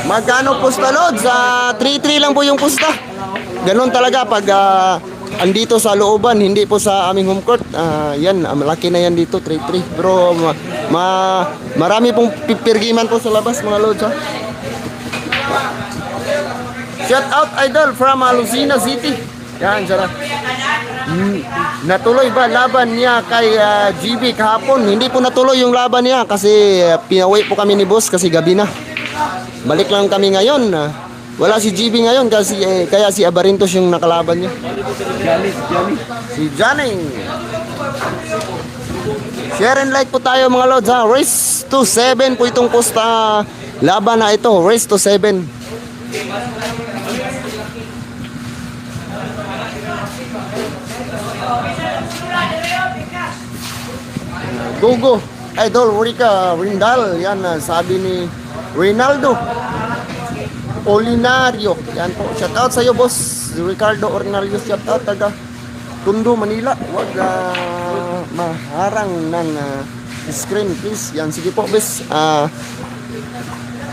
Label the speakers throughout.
Speaker 1: Magkano pusta, Lods? 3-3 lang po yung pusta. Ganun talaga pag andito sa looban, hindi po sa aming home court. Yan, malaki na yan dito, 3-3. Pero marami pong pipirgiman po sa labas, mga Lods, ha? Shout out, Idol, from Lucena City. Yan, sarap. Natuloy ba laban niya kay GB kahapon? Hindi po natuloy yung laban niya kasi pinauwi po kami ni boss kasi gabi na. Balik lang kami ngayon. Wala si GB ngayon kasi kaya si Abarintos yung nakalaban niya. Si Johnny. Share and like po tayo mga Lods, ha. Race to 7 po itong posta laban na ito. Race to 7. Gogo, Idol Rica Rindal, yan sabi ni Rinaldo Olinario. Yan po, shout out sa iyo boss Ricardo Ornario, shout out taga Tondo, Manila. Huwag maharang ng screen please. Yan, sige po boss,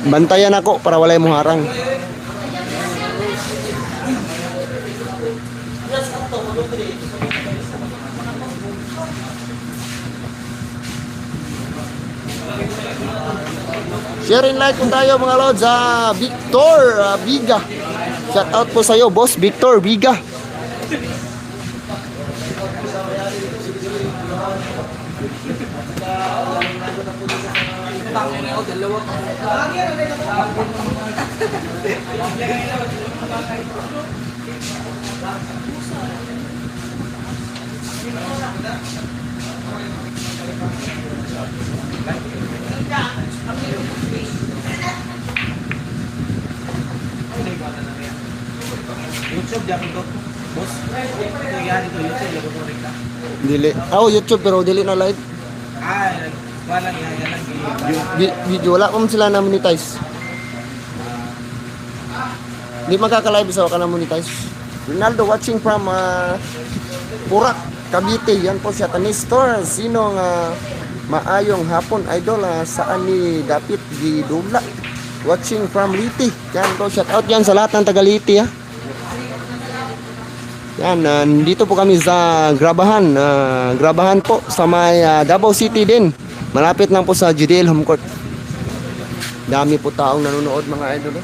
Speaker 1: bantayan ako para walay mo harang. Share and like po tayo mga Lods, Victor Biga. Shout out po sa iyo boss Victor Biga.
Speaker 2: YouTube dapat to. Boss. Nangyari to YouTube dapat to rin ka.
Speaker 1: Dili. YouTube pero dili na live.
Speaker 2: Wala nga
Speaker 1: Video wala pa man sila na monetize. Di makaka-live sa ka na monetize. Ronaldo watching from Purak, Cavite. Yan po siya Tanistor. Sino nga maayong hapon idol saan ni Dapit Gidula. Watching from Liti. Yan po, shout out yan sa lahat ng taga Liti, ha. Yan, dito po kami sa Grabahan. Grabahan po sa may Davao City din. Malapit lang po sa GDL Home Court. Dami po taong nanonood mga idol.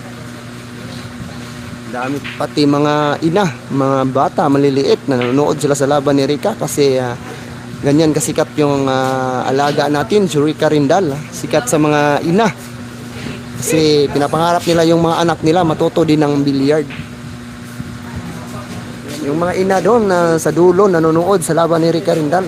Speaker 1: Dami pati mga ina, mga bata, maliliit na nanonood sila sa laban ni Rica kasi ganyan kasikat yung alaga natin, si Rica Rindal. Sikat sa mga ina. Kasi pinapangarap nila yung mga anak nila matuto din ng billiard. Yung mga ina doon sa dulo nanonood sa laban ni Rica Rindal.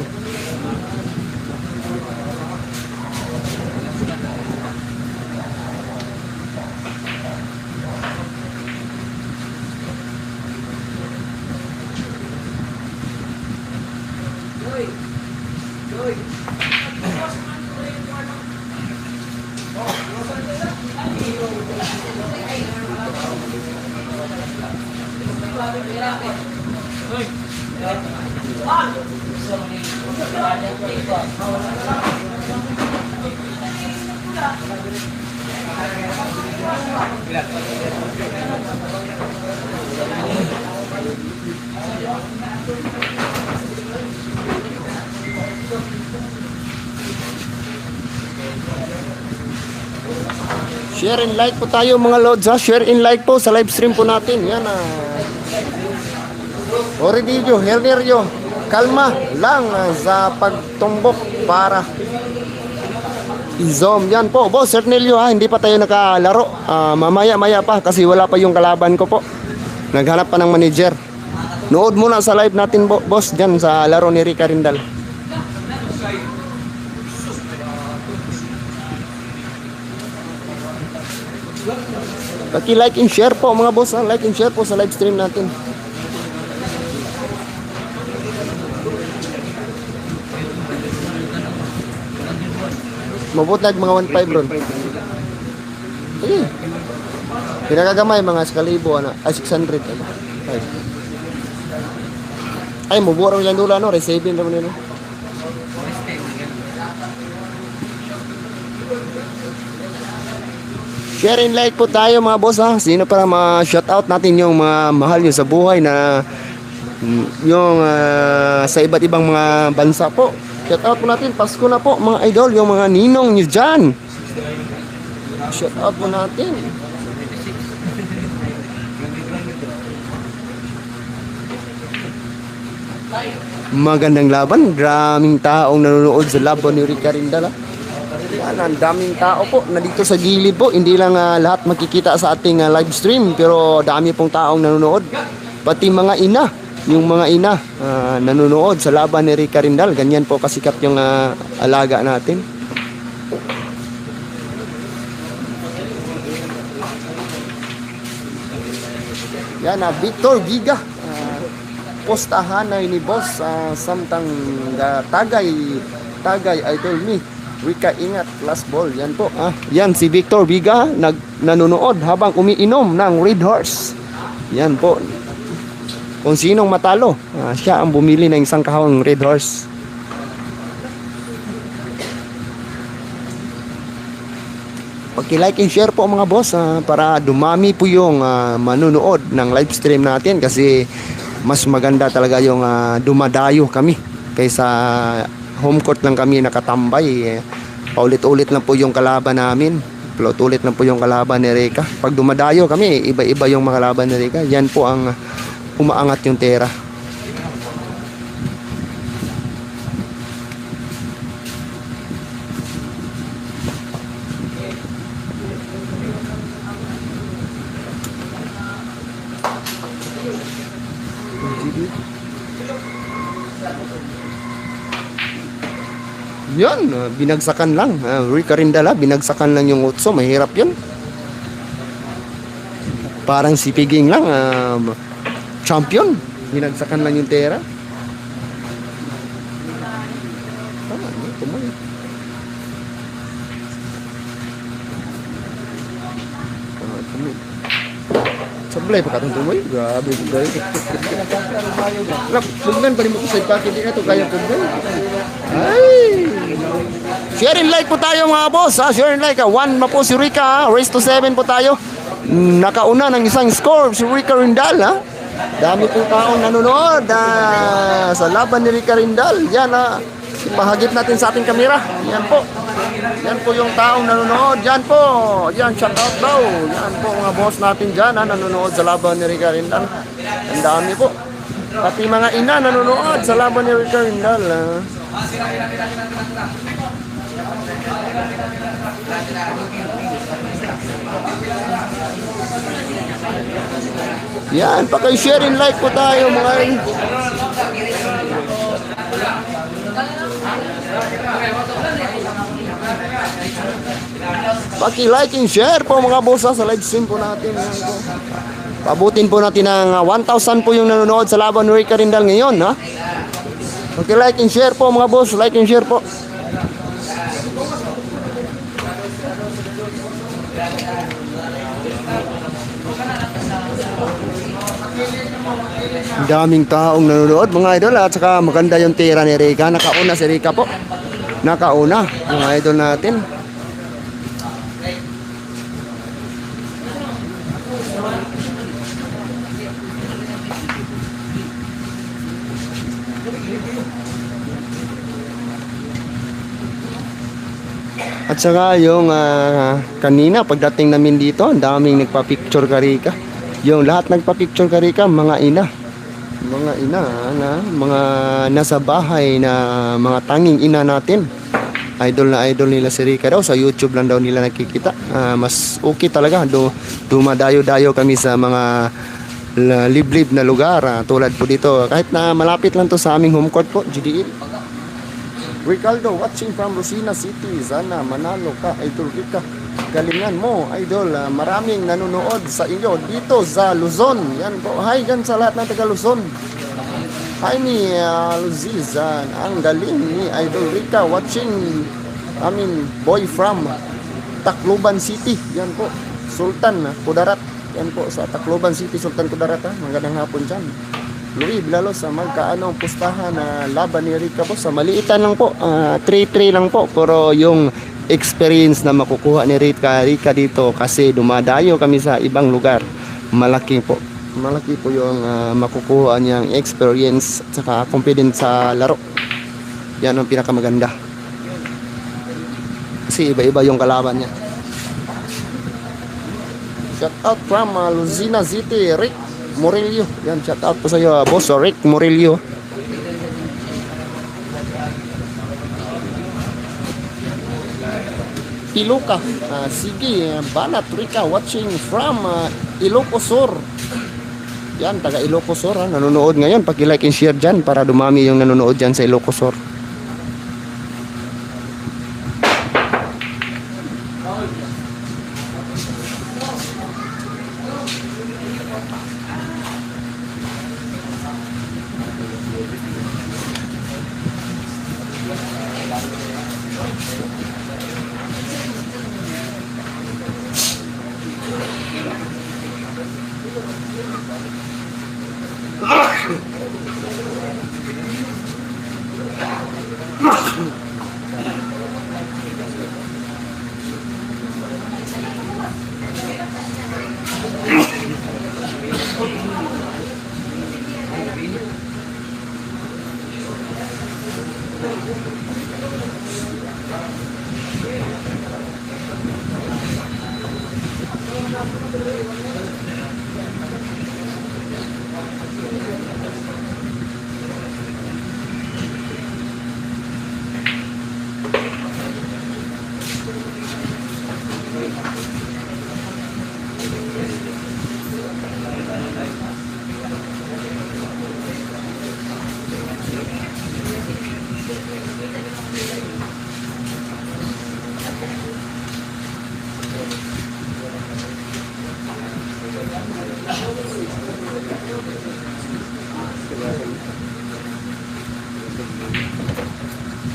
Speaker 1: Share and like po tayo mga Lods, ha? Share and like po sa live stream po natin. Yan Oridillo, Hernerio, kalma lang sa pagtumbok para i-zoom. Yan po, boss Hernelio, ha? Hindi pa tayo nakalaro. Mamaya-maya pa kasi wala pa yung kalaban ko po. Naghanap pa ng manager. Nood muna sa live natin boss dyan sa laro ni Rica Rindal. Paki-like and share po mga boss, ha? Like and share po sa live stream natin. Mabutag mga 1.5 ron. Sige. Pinakagamay mga 1,000 600 ano. Ay mabura lang dula no, receiving naman nila. Share and like po tayo mga boss ha. Sino para ma-shoutout natin yung mga mahal nyo sa buhay na yung sa iba't ibang mga bansa po. Shoutout po natin. Pasko na po mga idol. Yung mga ninong nyo dyan. Shoutout po natin. Magandang laban. Maraming taong nanonood sa laban ni Rica Rindal. Yan, ang daming tao po na dito sa gilid po. Hindi lang lahat makikita sa ating live stream, pero dami pong taong nanonood. Pati mga ina, yung mga ina nanonood sa laban ni Rica Rindal. Ganyan po kasikat yung alaga natin. Yan, Victor Giga. Postahan na ni boss samtang tagay idol ni Rica ingat last ball. Yan po yan si Victor Viga nanonood habang umiinom ng Red Horse. Yan po, kung sinong matalo siya ang bumili ng isang kahong Red Horse. Paki-like and share po mga boss para dumami po yung manunood ng live stream natin, kasi mas maganda talaga yung dumadayo kami kaysa home court lang kami nakatambay. Paulit-ulit lang po yung kalaban namin. Paulit-ulit lang po yung kalaban ni Rica. Pag dumadayo kami, iba-iba yung mga kalaban ni Rica. Yan po ang umaangat yung tera. Yan, binagsakan lang. Rica Rindal, binagsakan lang yung utso. Mahirap yun. Parang si Piging lang, champion. Binagsakan lang yung tera. Tumoy. Sablay pa katong tumoy. Grabe, grabe. Pugnan pa rin mo ko sa ipakit. Hindi na ito kaya pugnan. Ay! Share and like po tayo mga boss. Share and like. 1 na po si Rica. Race to 7 po tayo. Nakauna ng isang score si Rica Rindal. Dami po taong nanonood sa laban ni Rica Rindal. Yan ipahagip natin sa ating kamera. Yan po. Yan po yung taong nanonood. Yan po. Yan, shout out daw. Yan po mga boss natin dyan nanonood sa laban ni Rica Rindal. Ang dami po. Pati mga ina nanonood sa laban ni Rica Rindal. Yan, paki-share and like po tayo mga paki-like and share po mga boss sa live stream po natin. Yan po. Pabutin po natin ng 1,000 po yung nanonood sa laban ni Rica Rindal ngayon paki-like and share po mga boss, like and share po. Daming taong nanonood mga idol, at saka maganda yung tira ni Rica. Nakauna si Rica po. Nakauna mga idol natin. At saka yung kanina pagdating namin dito, ang daming nagpa-picture ka Rica. Yung lahat nagpa-picture ka Rica, mga ina. Mga ina mga nasa bahay na mga tanging ina natin. Idol na idol nila si Rica daw. Sa YouTube lang daw nila nakikita. Mas okay talaga. Dumadayo-dayo kami sa mga liblib na lugar. Tulad po dito. Kahit na malapit lang to sa aming home court po, GDL. Ricardo watching from Lucena City. Sana manalo ka, Idol Rica. Galingan mo, Idol. Maraming nanonood sa inyo dito sa Luzon. Yan po. Hi gan sa lahat ng taga Luzon. Hi ni Luzizan. Ang galing ni Idol Rica watching boy from Tacloban City. Yan po. Sultan Kudarat. Yan po sa Tacloban City, Sultan Kudarat. Magandang hapon dyan. Louis Blalos sa magkaano pustahan na laban ni Rica po sa maliitan lang po, 3-3 lang po, pero yung experience na makukuha ni Rika dito kasi dumadayo kami sa ibang lugar. Malaki po yung makukuha niyang experience at saka confidence sa laro. Yan ang pinakamaganda kasi iba-iba yung kalaban niya. Shout out from Lucena City, Rick Murillo. Yan, shout out po sa iyo, boss Rick Murillo. Iluka, sige, Banat Rika watching from Ilocos Sur. Yan, taga Ilocos Sur, nanonood ngayon. Paki-like and share dyan para dumami yung nanonood dyan sa Ilocos Sur.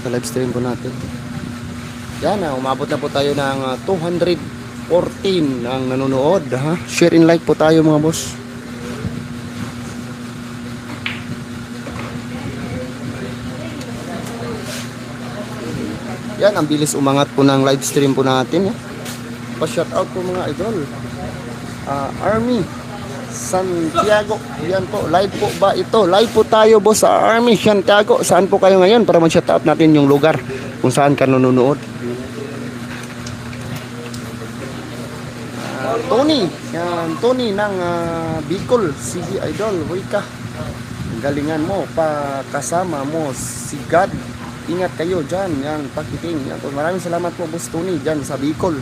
Speaker 1: Sa live stream po natin. Yan, umabot na po tayo ng 214 ang nanonood. Share and like po tayo mga boss. Yan, ang bilis umangat po ng live stream po natin. Pa-shout out po mga idol. Army Santiago, yan po, live po ba ito? Live po tayo boss sa Army Santiago. Saan po kayo ngayon para mag-shout out natin yung lugar kung saan ka nanonood? Tony, yan, Tony ng Bicol, sige idol, Rika, galingan mo, kasama mo si God. Ingat kayo dyan, yan, pakiting. Yan, maraming salamat po boss Tony dyan sa Bicol.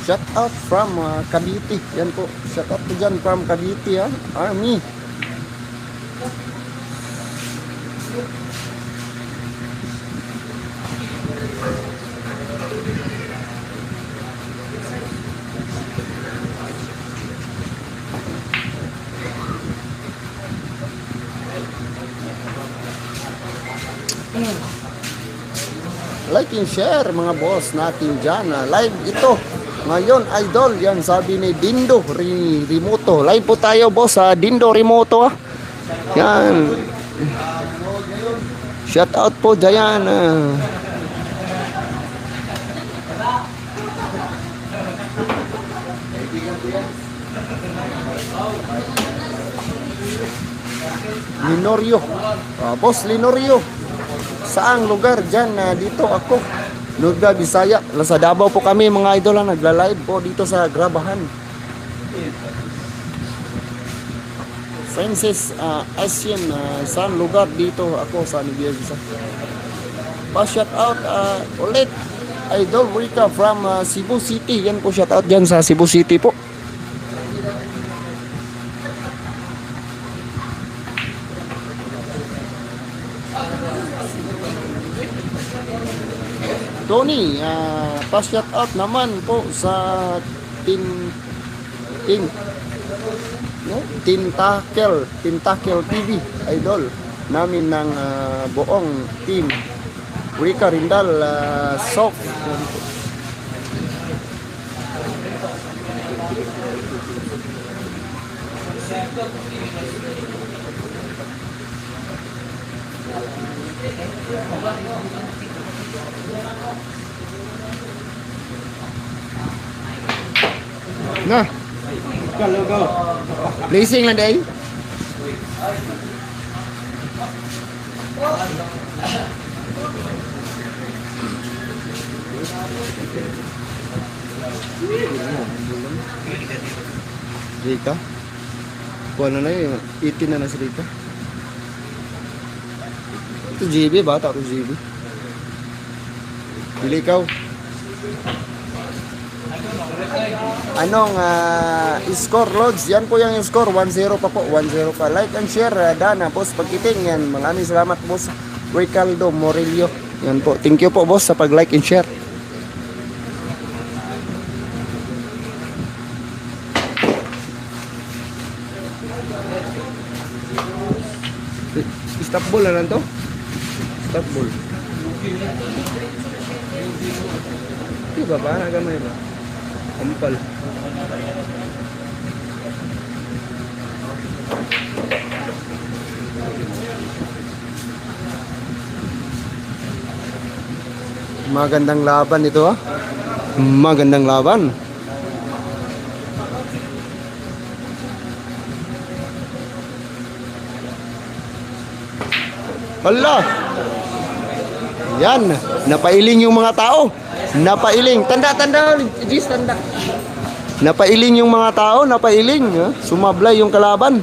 Speaker 1: Shout out from Cavite. Yan po. Shout out po dyan from Cavite, Army. Like and share mga boss natin dyan. Live ito. Ngayon, idol, yan sabi ni Dindo Remoto. Live po tayo, boss, sa Dindo Remoto. Yan. Shout out po dyan. Linorio. Boss Linorio. Saang lugar dyan? Dito ako. Lugda, Bisaya. Sa Davao po kami mga idol, nagla-live po dito sa Grabahan. Francis Asian, saan lugar dito ako sa Nibiyagisa. Pa-shout out ulit idol Rika from Cebu City. Yan po, shout out dyan sa Cebu City po. Tony, pa-shout out naman po sa Tentakel TV, idol namin ng buong team. Rika Rindal, Soft. Na,
Speaker 2: Go, go.
Speaker 1: blazing lang day. Rika? Kuha na yun, 18 na si Rika. Ito GB, bata ito GB. Pili ikaw. Anong score, Lods? Yan po yung score, 1-0 pa po, 1-0 pa. Like and share, Dana, Boss Pagkiting. Yan, maraming salamat, Boss Ricardo Morillo. Yan po, thank you po, Boss, sa pag-like and share. Stop ball na lang to? Stop ball. Diba ba? Nagamay ba? Ampal. Magandang laban ito ha. Magandang laban. Hala. Yan, napailing yung mga tao. Napailing. Tanda. Jis, tanda. Napailing yung mga tao, napailing. Ha? Sumablay yung kalaban.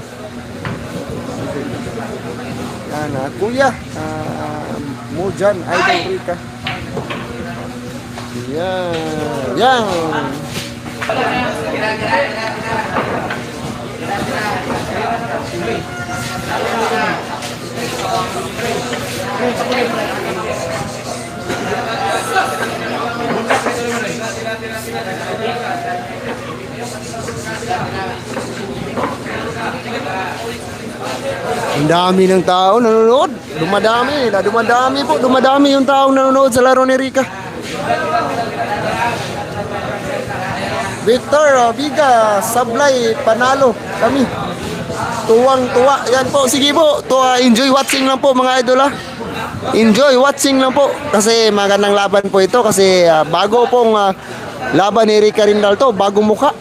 Speaker 1: Yan, kuya. Mojan, Idol Rika. Yan. Ang dami ng tao nanonood. Dumadami yung tao nanonood sa laro ni Rika. Victor Biga, Sablay, panalo kami. Tuwang-tuwa. Yan po, sige po. Enjoy watching lang po mga idol ha. Enjoy watching lang po. Kasi magandang laban po ito. Kasi bago pong laban ni Rika Rindal to. Bagong mukha.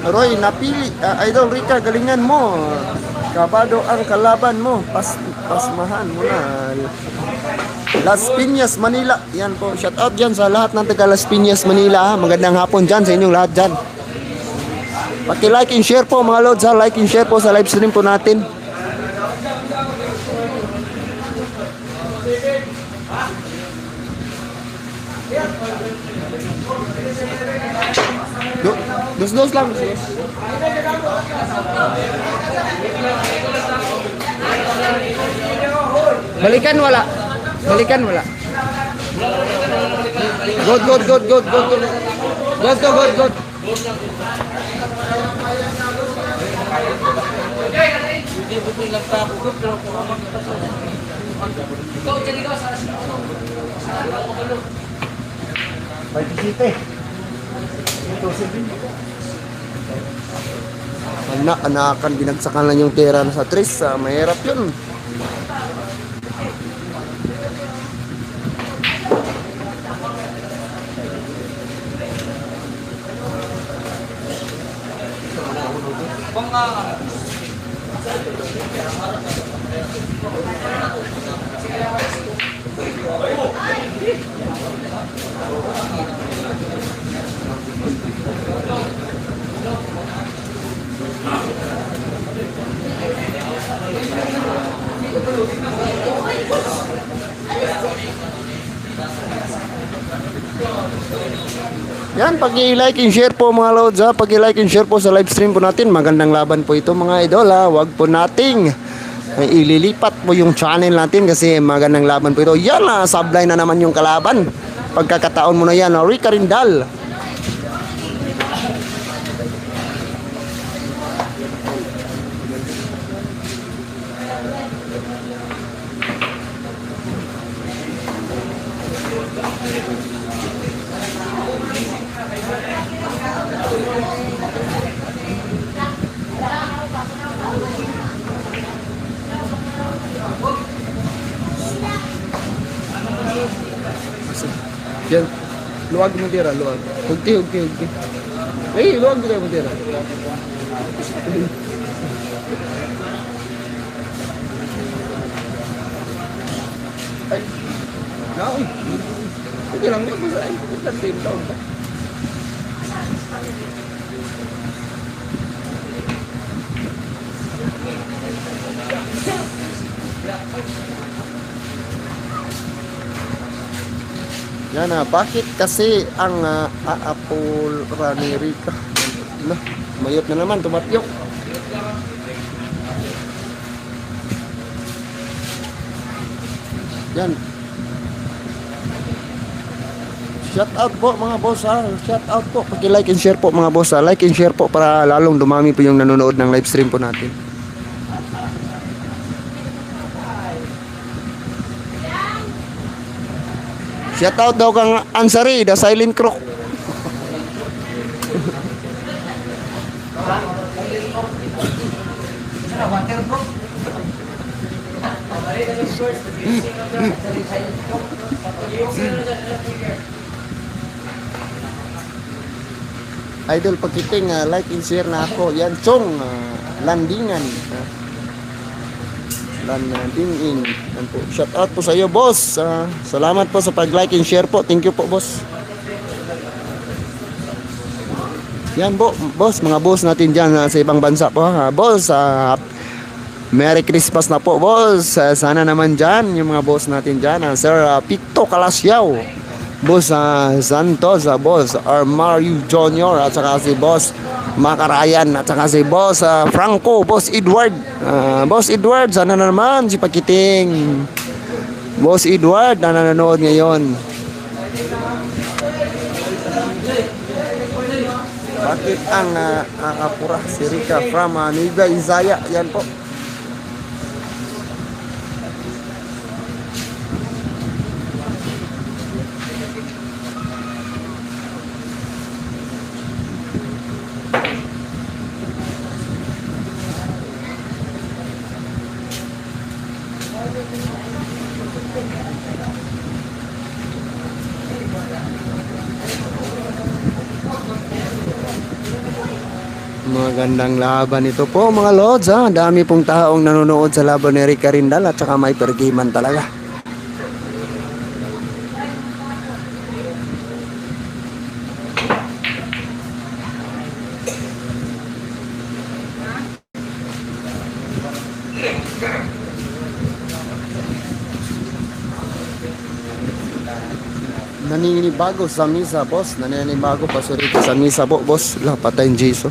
Speaker 1: Roy napili. Idol Rika, galingan mo. Kabado ang kalaban mo. Pasmahan mo na. Las Piñas, Manila. Yan po, shout out dyan sa lahat ng taga Las Piñas, Manila. Magandang hapon dyan sa inyong lahat dyan. Paki-like and share po mga lods ha. Like and share po sa live stream po natin. Dos lang. Balikan wala. Good. Anak-anakan, binagsakan lang yung tira na sa tres. Mahirap yun. Yan, pag-i-like and share po mga lods ha. Pag-i-like and share po sa live stream po natin. Magandang laban po ito mga idol ha. Huwag po nating ililipat po yung channel natin kasi magandang laban po ito. Yan na, sablay na naman yung kalaban. Pagkakataon mo na yan, Rika Rindal. Yan. Luwag mo tira, luwag. Hugti. Eh, luwag mo tira. Ay. Naoy. Sige lang, luwag mo sa ay. Team down ka. Yan bakit kasi ang aapol ni Rica? Nah, mayot na naman, tumatyok. Yan. Shout out po mga boss ha. Shout out po. Paki-like and share po mga boss ha. Like and share po para lalong dumami po yung nanonood ng live stream po natin. Shout out daw kang Ansari, the silent crook. Idol Pakiting, like and share na ako. Yan, Chong, landingan. Landingin. Yan po. Shout out po sa iyo, boss. Salamat po sa pag-like and share po. Thank you po, boss. Yan po, boss. Mga boss natin dyan sa ibang bansa po. Boss, Merry Christmas na po, boss. Sana naman dyan, yung mga boss natin dyan. Sir Picto Calasyaw. Boss Santos, boss Mario Jr. At saka si boss Macarayan. At saka si boss Franco, boss Edward. Boss Edward, sana naman si Pakiting. Boss Edward na nanonood ngayon. Bakit ang apura si Rica from Nueva Ecija? Yan po. Magandang laban ito po mga lods ha. Dami pong taong nanonood sa laban ni Rica Rindal at saka may pergiman talaga. Naninibago sa misa, boss. Naninibago pa si Rica sa misa po, boss. Lapatay yung Jesu.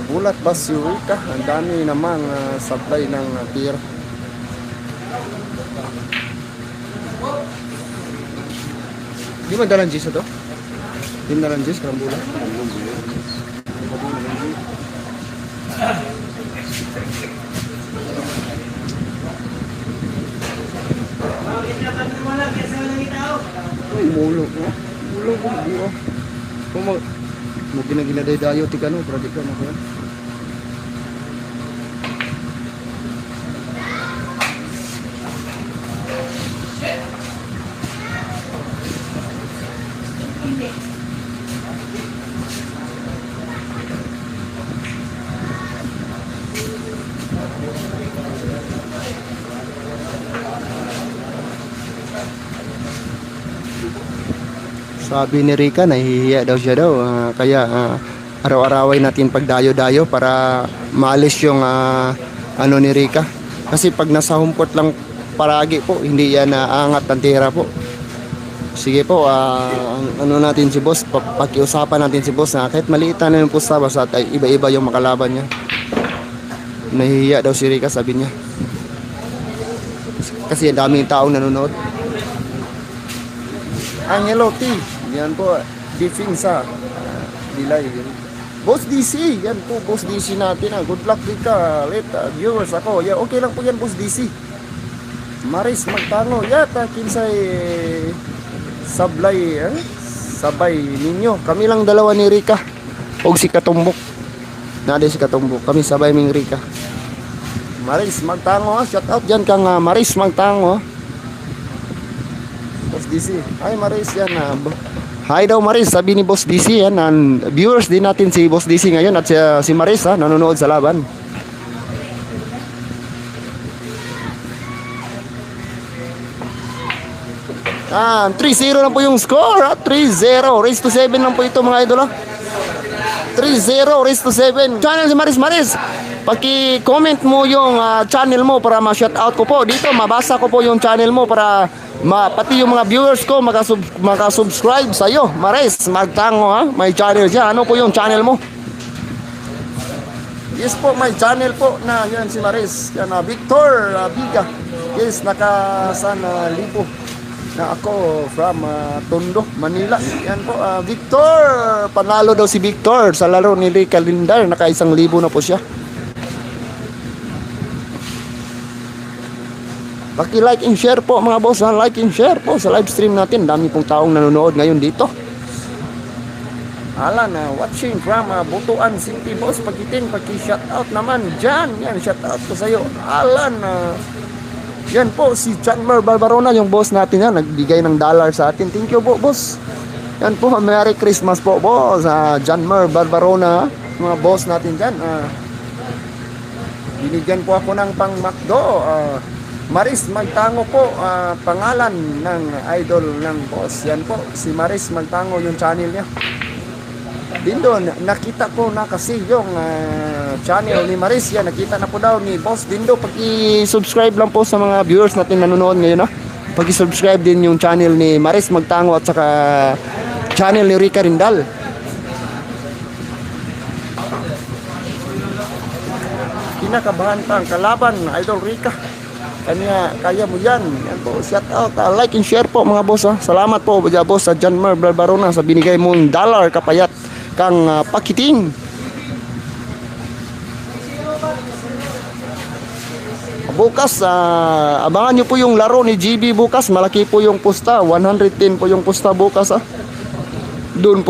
Speaker 1: Bulat ba si Rica? Ang dami namang supply ng beer. Di ba dalang G's ito? Di ba dalang G's? Karang bulat? Ay, mulog na. Mulog ko. Kung mo ginaginaday dayo ti kano, product ka na ko. Sabi ni Rica, nahihiya daw siya daw. Kaya araw-araway natin pagdayo-dayo para maalis yung ano ni Rica. Kasi pag nasa humpot lang paragi po, hindi yan aangat ang tira po. Sige po, ano natin si boss, pakiusapan natin si boss na kahit maliit na yung pusta, basta iba-iba yung makalaban niya. Nahihiya daw si Rica, sabi niya. Kasi daming taong nanonood. Angelo T. Yan po, Defensa. Dilay. Boss DC, yan po Boss DC natin. Good luck Rika, viewers ako. Yeah, okay lang po yan Boss DC. Maris Magtango, yata kinsay sablay, sabay ninyo. Kami lang dalawa ni Rika. Og si Katumbok. Nade si Katumbok. Kami sabay ming Rika. Maris Magtango, shout out dyan kang Maris Magtango. Boss DC. Ay Maris yan. Hi daw Maris, sabi ni Boss DC yan. Viewers din natin si Boss DC ngayon at si Maris nanonood sa laban. Ah, 3-0 lang po yung score. 3-0. Race to 7 lang po ito mga idol. 3-0 race to 7. Channel si Maris. Maris, paki-comment mo yung channel mo para ma-shoutout ko po. Dito mabasa ko po yung channel mo para pati yung mga viewers ko makasubscribe sa iyo. Maris Magtango may channel siya. Ano po yung channel mo? Yes po, may channel po na yan si Maris. Yan Victor Biga. Yes, naka libo na ako from Tondo, Manila. Yan po, Victor. Panalo daw si Victor sa laro ni Rika Lindar. Naka 1,000 na po siya. Paki-like and share po mga boss. Like and share po sa live stream natin. Dami pong taong nanonood ngayon dito. Alan, watching from Butuan City boss. Pakiting, paki-shoutout naman dyan. Yan, shoutout ko sa'yo. Alan, yan po si Janmer Barbarona, yung boss natin yan. Nagbigay ng dollar sa atin. Thank you po boss. Yan po, Merry Christmas po boss. Janmer Barbarona, mga boss natin dyan. Binigyan po ako ng pang McDo. Maris Magtango po, pangalan ng idol ng boss. Yan po, si Maris Magtango yung channel niya. Dindo, nakita ko na kasi yung channel ni Maris. Yan, nakita na po daw ni Boss Dindo. Pag-i-subscribe lang po sa mga viewers natin nanonood ngayon. Pag-i-subscribe din yung channel ni Maris Magtango at saka channel ni Rika Rindal. Kinakabahan pa ang kalaban, Idol Rika. Kaya mo yan. Yan po, shout out. Like and share po mga boss. Salamat po boss sa Janmer Barbarona sa binigay mong dollar kapayat kang pakiting. Bukas, abangan nyo po yung laro ni GB bukas. Malaki po yung pusta. 110 po yung pusta bukas. Doon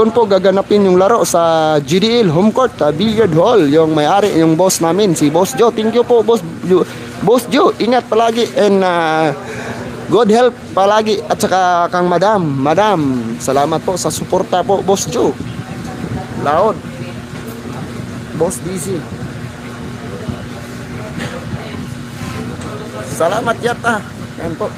Speaker 1: po gaganapin yung laro sa GDL Home Court Billiard Hall. Yung may-ari, yung boss namin, si Boss Joe. Thank you po Boss Joe, ingat palagi and good health palagi at saka kang Madam, salamat po sa suporta po Boss Joe. Laod Boss DC. Salamat yata. Yan po.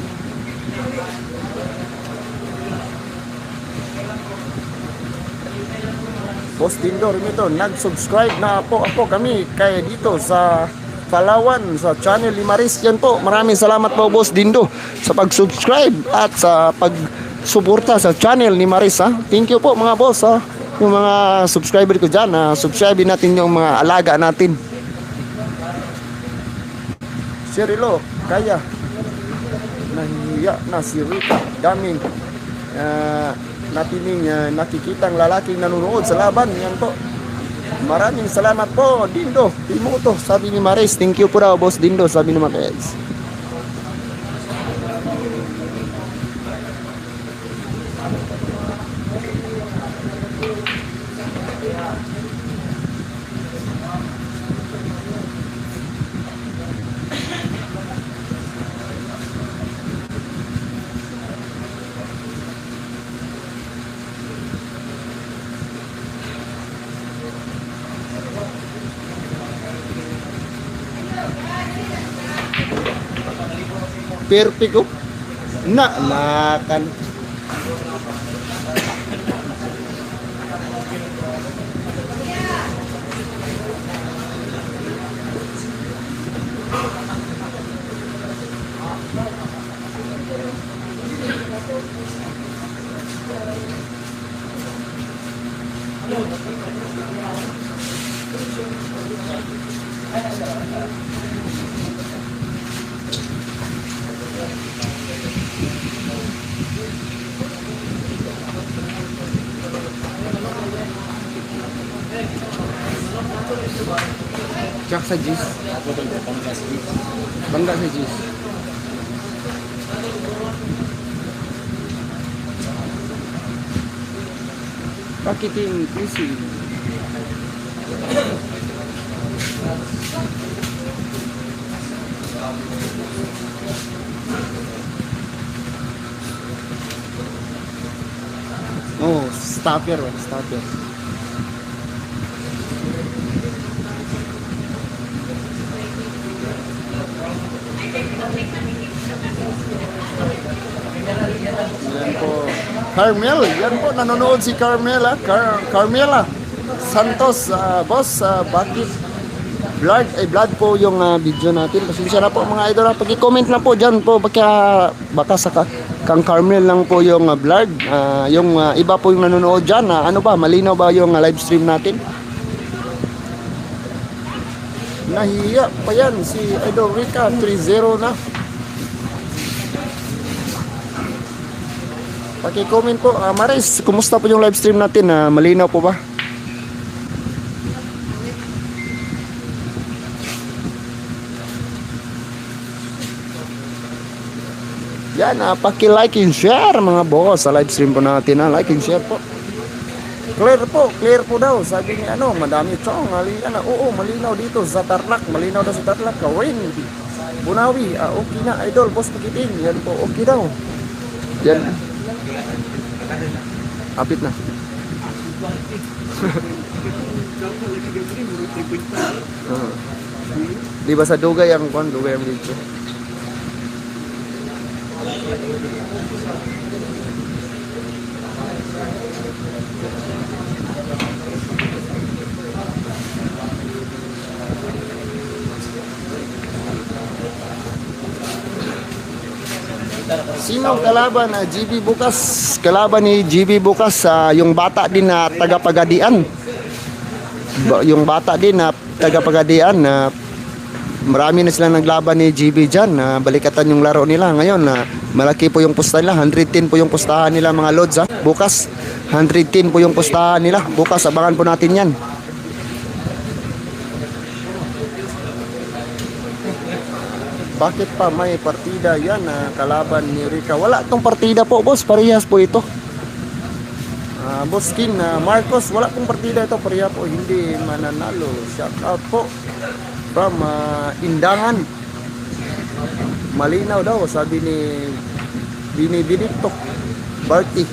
Speaker 1: Boss Dindo ito, nag-subscribe na po ako kami kaya dito sa Palawan sa channel ni Maris. Yan po, maraming salamat po Boss Dindo sa pag-subscribe at sa pag-suporta sa channel ni Maris. Thank you po mga boss. Yung mga subscriber ko dyan, subscribe natin yung mga alaga natin. Sirilo, kaya nahihiya na si Rika. Daming natining nakikitang lalaking nanonood sa laban. Yan po. Maraming salamat po, Dindo. Timoto, sabi ni Maris. Thank you po daw, Boss Dindo, sabi ni Maris. Perfect na makan. Tsaka sa G's.
Speaker 2: Ako to, Batangas Beach.
Speaker 1: Bangga sa G's. Pakiting PC. Oh, stopper, stopper. Yan po. Carmel, yan po, nanonood si Carmela. Carmela Santos, boss, bakit blood po yung video natin. Pasensya na po mga idol. Pag-comment na po dyan po, baka sa kang Carmel lang po yung vlog. Yung iba po yung nanonood dyan. Ano ba, malinaw ba yung live stream natin? Nahiya pa yan si Idol Rica, 3-0 na. Paki-comment po. Maris, kumusta po yung live stream natin? Malinaw po ba? Yan, paki-like and share mga boss sa live stream po natin. Like and share po. Clear po daw. Sabi ni madami chong. Oo, malinaw dito sa Tarlac. Malinaw daw sa Tarlac. Kawin. Bunawi. Okay na, Idol. Boss Pakiting. Yan po, okay daw. Yan. Apit na. Di ba sa Dugay ang Dugay ang video. Sinong kalaban na GB Bukas? Kalaban ni GB Bukas, yung bata din na taga-Pagadian. Yung bata din na taga-Pagadian na marami na silang naglaban ni GB dyan. Balikatan yung laro nila ngayon. Malaki po yung pustahan nila. 110 po yung pustahan nila mga lods. Bukas 110 po yung pustahan nila. Bukas abangan po natin yan. Bakit pa may partida yan kalaban ni Rica? Wala tong partida po, boss. Parehas po ito. Boss Kin, Marcos, wala pong partida ito. Pareha po, hindi mananalo. Shout out po from Indangan. Malinaw daw, sabi ni Bini Benito Barty.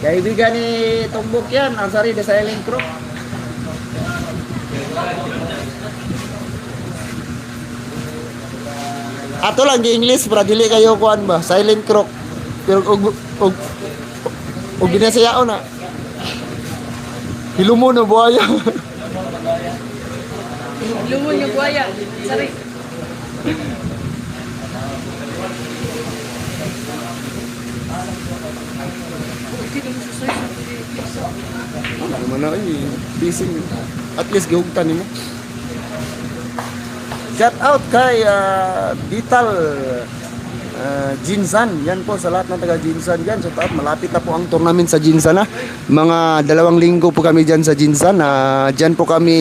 Speaker 1: Kaibigan ni Tumbok yan, ang sari de Silent Crook. Ato lang di English, para dili kayo kuan ba, Silent Crook. Pero og ginasayao na. Hilumon na buhaya.
Speaker 3: Lumon yung buhaya. Sorry.
Speaker 1: Ano man na busy. At least gihugtan nimo. Shout out kay Vital Jinsan. Yan po sa lahat ng taga Jinsan diyan. Shout out, malapit na po ang tournament sa Jinsan na. Mga 2 linggo po kami diyan sa Jinsan. Diyan po kami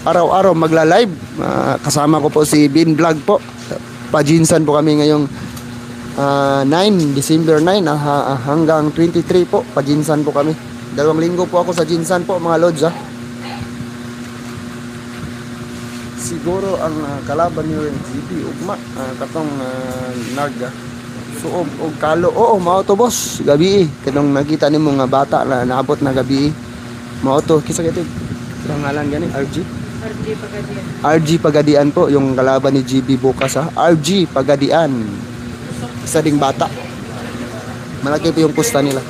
Speaker 1: araw-araw magla-live. Kasama ko po si Bin Vlog po. Pa Jinsan po kami ngayong 9, December 9 hanggang 23 po, pa-Jinsan po kami. 2 linggo po ako sa Jinsan po mga lods. Siguro ang kalaban niyo rin GP ugma katong Naga suog og kalo. Oo, mao to boss. Gabi kanong nakita nimo nga bata na naabot na gabi. Mao to kisa kito. Ang ngalan gani RG
Speaker 3: Pagadian.
Speaker 1: RG Pagadian po yung kalaban ni GB Bukas RG Pagadian. Isa ding bata. Malaki po yung pusta nila.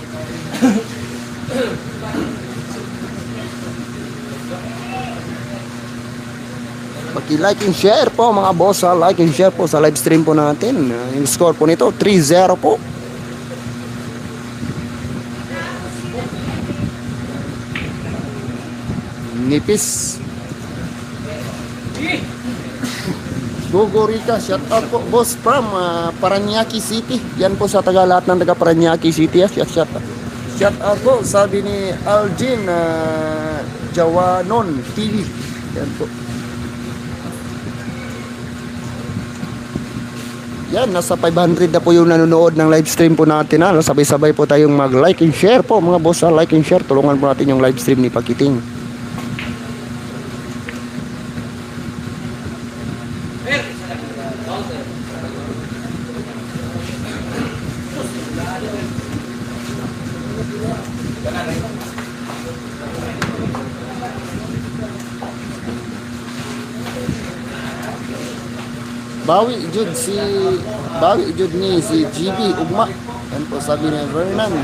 Speaker 1: Paki-like and share po mga boss. Like and share po sa live stream po natin. Yung score po nito 3-0 po. Nipis. Gogo Rica, shout out po boss from Paranaque City. Yan po sa lahat ng taga Paranaque City. Shout out po, sabi ni Algin Jawanon TV. Yan po. Yan, nasa 500 na po yung nanonood ng live stream po natin. Sabay-sabay po tayong mag-like and share po mga boss. Like and share, tulungan po natin yung live stream ni Pakiting. Bawi jud ni si GB Ugma. Yan po sabi ni Vernon.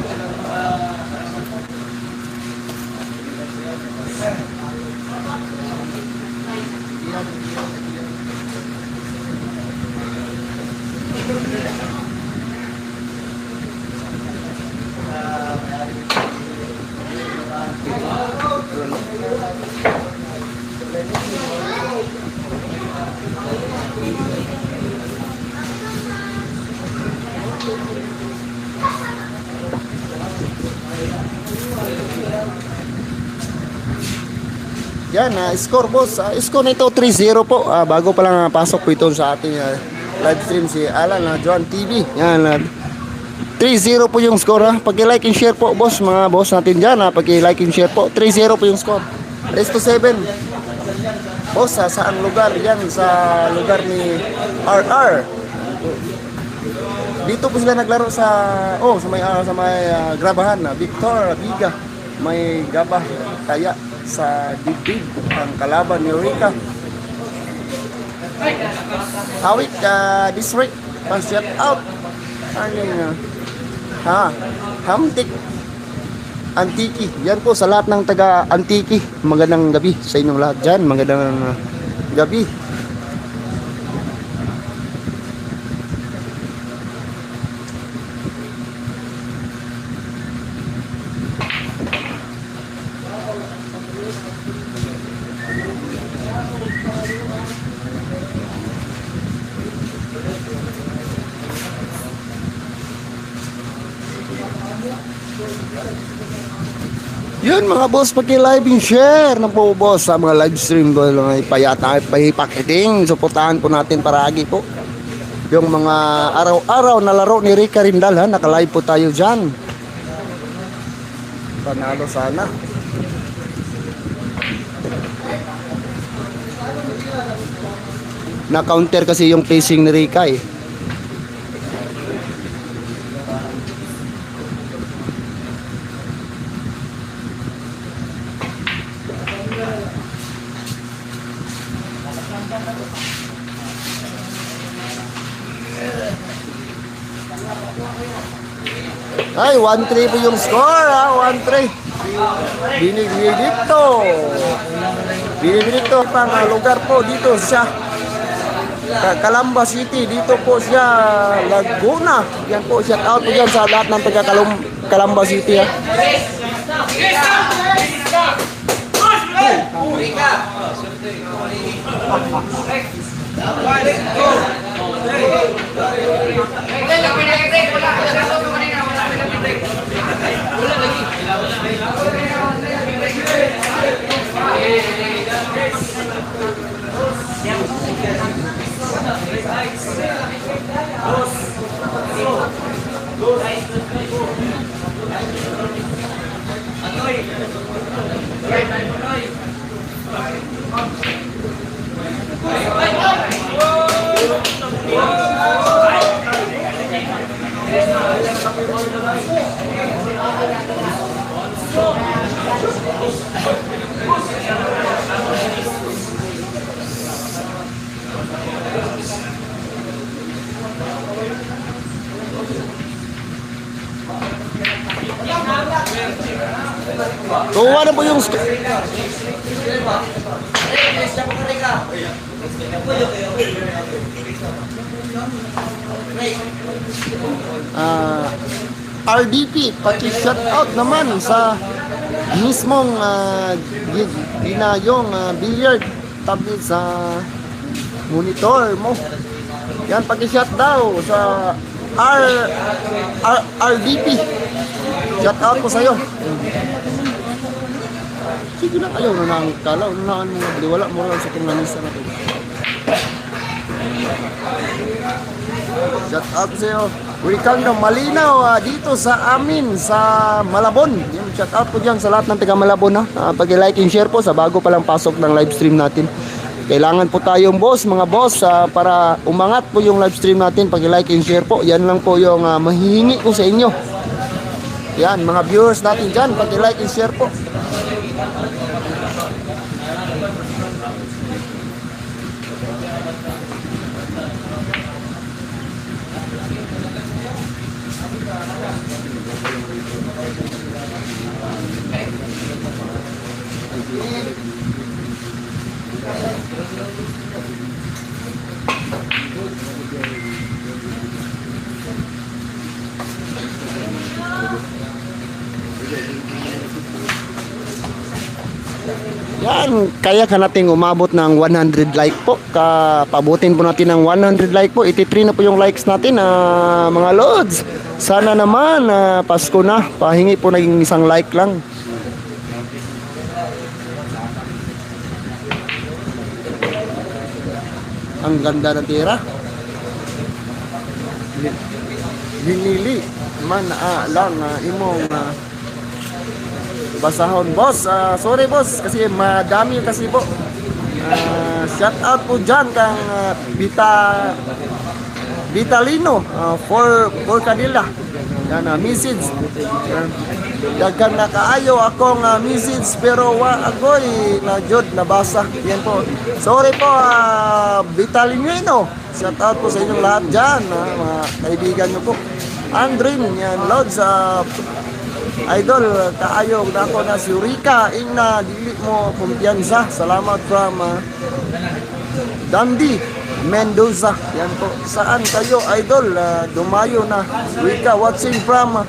Speaker 1: Yan, score boss. Score nito 3-0 po. Bago pa lang pasok po ito sa ating live stream si Alan John TV. Yan, 3-0 po yung score. Pag-like and share po boss, mga boss natin dyan. Pag-like and share po, 3-0 po yung score. Rest to 7. Boss, saan lugar? Yan, sa lugar ni RR. Dito po sila naglaro sa may grabahan na Victor Biga. May gabah kaya sa dibdib ang kalaban ni Rica. Hawik district, pa-shout out aning Hamtik Antiki. Yan po sa lahat ng taga Antiki. Magandang gabi sa inyong lahat dyan. Magandang gabi. Yun mga boss, paki-live and share na po boss sa mga live stream po lang ipayata, Pakiting. Suportahan po natin paragi po yung mga araw-araw na laro ni Rica Rindal. Naka-live po tayo dyan. Panalo sana. Na-counter kasi yung pacing ni Rica eh. Ay, 1-3 po yung score, 1-3. Binigito pang lugar po dito siya. Calamba City, dito po siya, Laguna. Yan po, shout out po dyan sa lahat ng taga Calamba City. Kuha na po yung RDP, paki-shout out naman sa mismong ginayong billiard tabi sa monitor mo. Yan, paki-shot daw sa RDP. Shout out po sa'yo. Sige na kayo, nanang kalaw, nanang wala mo lang sa tunganisa na ito. Shout out sa'yo. Welcome na malinaw dito sa amin sa Malabon. Yung shout out po dyan sa lahat ng taga Malabon ha. Pag-like and share po sa bago palang pasok ng live stream natin. Kailangan po tayong mga boss para umangat po yung live stream natin. Pag-like and share po. Yan lang po yung mahihingi ko sa inyo. Yan, mga viewers natin dyan. Pag-like and share po. Yan, kaya ka nating umabot ng 100 like po. Pabutin po natin ng 100 like po. 83 na po yung likes natin, mga lods. Sana naman, Pasko na. Pahingi po naging isang like lang. Ang ganda ng tira. Hinili man lang imong basahon, boss. Sorry boss kasi madami kasi po. Shout out po dyan kang Vitalino for Cadilla. Yan, message. Daghan na kaayo akong message pero wa agoy na jud nabasa. Yan po. Sorry po Vitalino. Shout out po sa inyong lahat dyan, mga kaibigan nyo po. Andrin, yan, Lods, idol, kaayo na ako na si Rika, ingna, dili mo kumpiyansa. Salamat from Dundee, Mendoza. Yan po. Saan kayo, idol? Dumayo na. Rika, watching from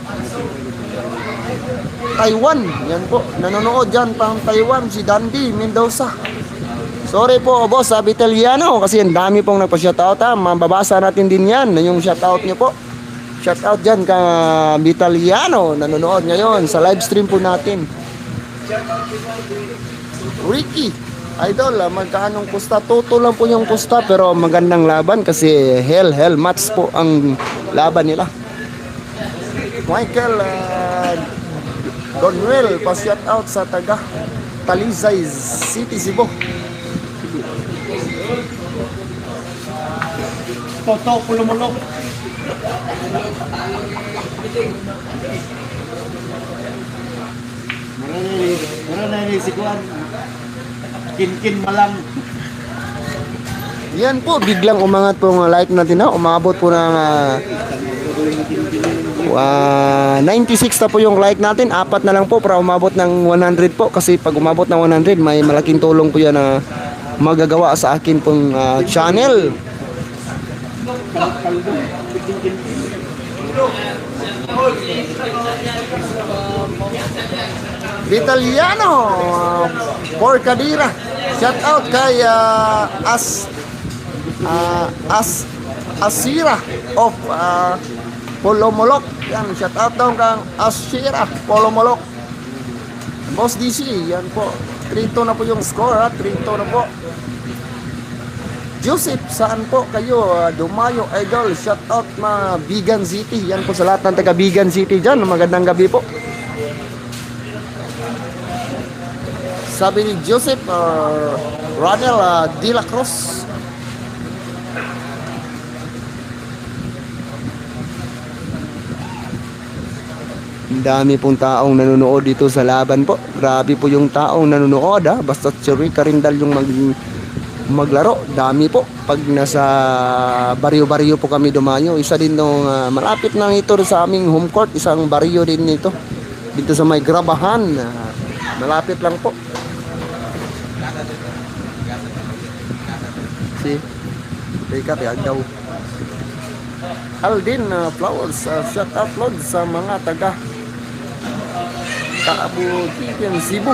Speaker 1: Taiwan. Yan po. Nanonood dyan pang Taiwan, si Dundee, Mendoza. Sorry po, boss, Vitaliano, kasi ang dami pong nagpa-shoutout. Mababasa natin din yan, yung shoutout nyo po. Shoutout dyan ka Vitaliano, nanonood ngayon sa live stream po natin. Ricky, idol, magkaanong kusta? Toto lang po yung kusta pero magandang laban kasi hell match po ang laban nila. Michael Donwell, pa-shoutout sa taga Talisay City, Cebu.
Speaker 2: Toto, pulumulok. Mura na si Kuan. Kin malang.
Speaker 1: Yan po, biglang umangat po ang like natin na. Umabot po ng 96 na po yung like natin. 4 na lang po para umabot ng 100 po. Kasi pag umabot ng 100, may malaking tulong po yan na magagawa sa akin pong channel. Vitaliano for Cadira. Shout out kay Asira of Polomolok. Yan, shout out daw kang Asira Polomolok. Boss DC, yan po. 3-2 na po yung score, 3-2 na po. Joseph, saan po kayo? Dumayo, idol. Shout out Bigan City. Yan po sa lahat ng taga Bigan City dyan. Magandang gabi po. Sabi ni Joseph Ronel De La Cruz. Ang dami pong taong nanonood dito sa laban po. Grabe po yung taong nanonood Basta si Rica Rindal yung maglaro. Dami po. Pag nasa baryo-baryo po kami dumayo. Isa din nung malapit lang ito sa aming home court. Isang baryo din ito. Dito sa may Grabahan. Malapit lang po. Si Rika Tiag daw. Aldin Flowers. Shout out Lord sa mga taga Kaabutigan, Cebu.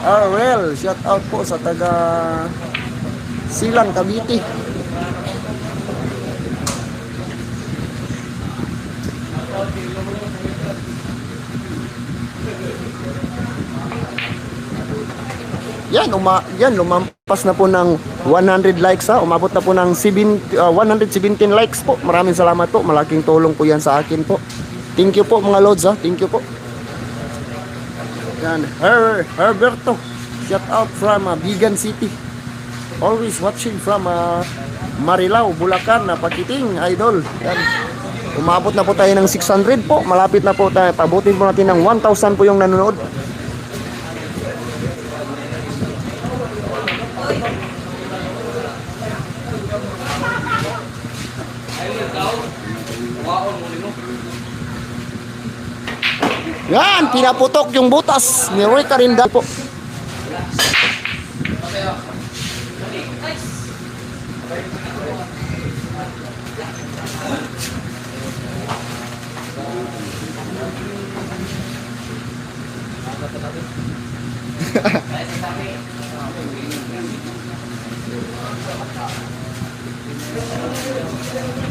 Speaker 1: RL, shout out po sa taga Silang, Cavite. Yan, lumampas na po ng 100 likes ha. Umabot na po ng 117 likes po. Maraming salamat po. Malaking tulong po yan sa akin po. Thank you po mga lods ha. Thank you po. Yan, Herberto. Shout out from Bigan City. Always watching from Marilao, Bulacan, Pakiting, idol. Yan. Umabot na po tayo ng 600 po. Malapit na po tayo. Pabutin po natin ng 1,000 po yung nanonood. Yan, pinaputok yung butas ni Roy Carinda po.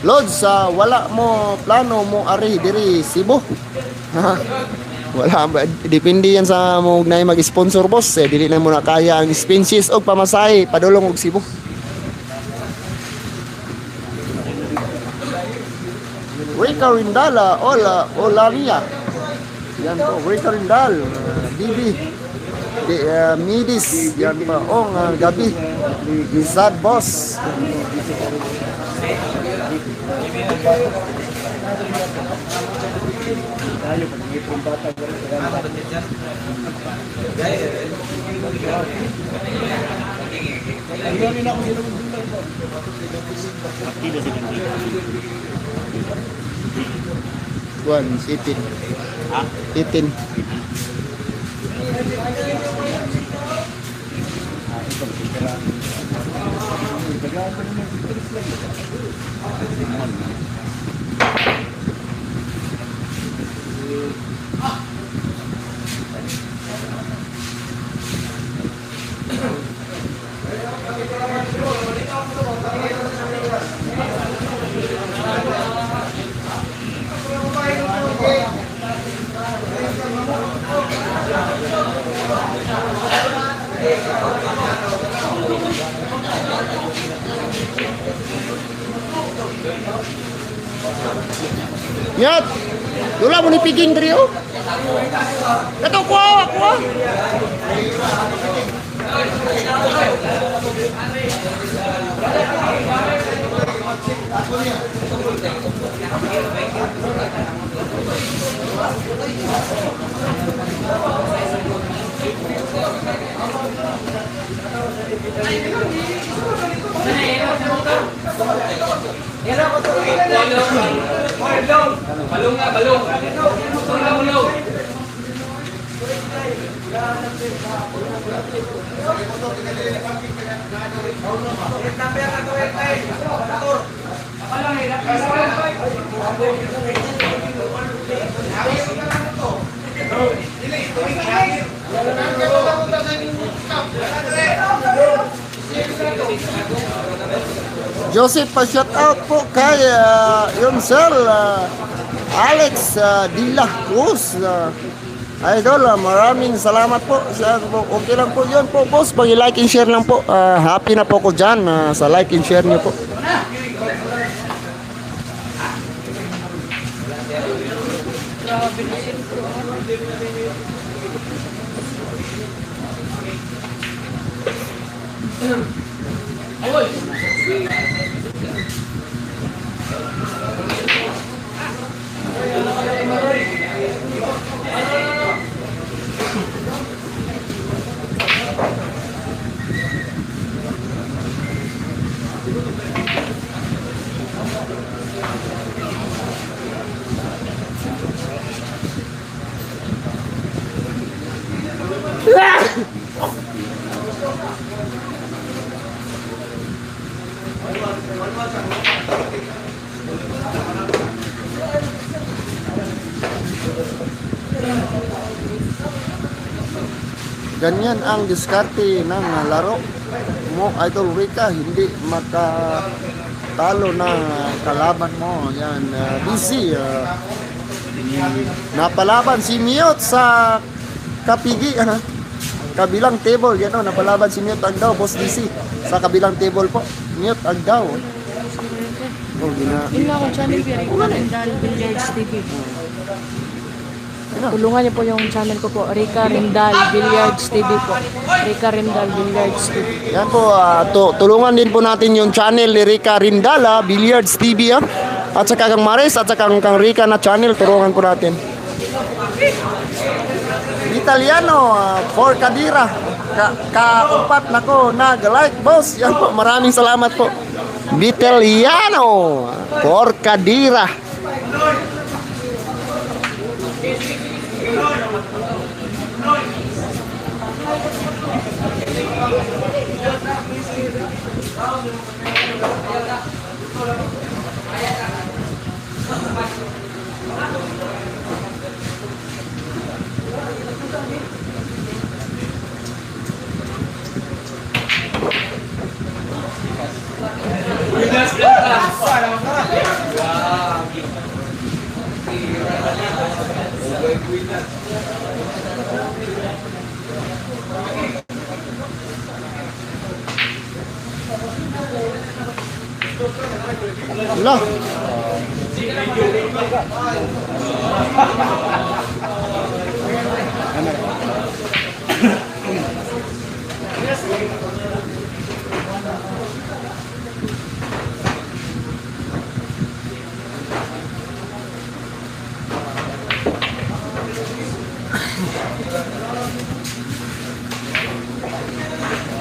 Speaker 1: Lods, wala mo plano mo ari diri Cebu. Wala ba, depende yan sa mo na mag-sponsor boss dili na mo na kaya ang expenses og pamasahe padulong og Cebu. Rica Rindala, Olania. Yan po, Rica Rindal, Bibi, Midis, yan pa, gabi, Sad Boss. One, 18. 18. Nyat, dula mo ni piging diri oh. Kato ko. Balong. Joseph, pa-shout out po kay yung sir Alex Dila Cruz. Idol, maraming salamat po. Okay lang po yun po, boss. Pag-like and share lang po. Happy na po ko dyan sa like and share nyo po. Ganyan ang diskarte ng laro. mo, Idol Rica, hindi makatalo ng kalaban mo. Yan, busy. Napalaban si Mute sa kapigi, kabilang table. Yan o, napalaban si Mute Agdaw, Boss DC. Sa kabilang table po, Mute Agdaw. Oh,
Speaker 3: Yun nga akong channel po, Rica Rindal Billiards TV. Tulungan niyo po yung channel ko po, Rica Rindal Billiards TV po. Rica Rindal Billiards TV.
Speaker 1: Yan po, tulungan din po natin yung channel ni Rica Rindala, Billiards TV, at saka kang Maris, at saka kang Rica na channel, tulungan po natin. Italiano, for Kadira, kaupat na ko, nag-like, boss. Yan po, maraming salamat po. Vitaliano, for Kadira. Lah.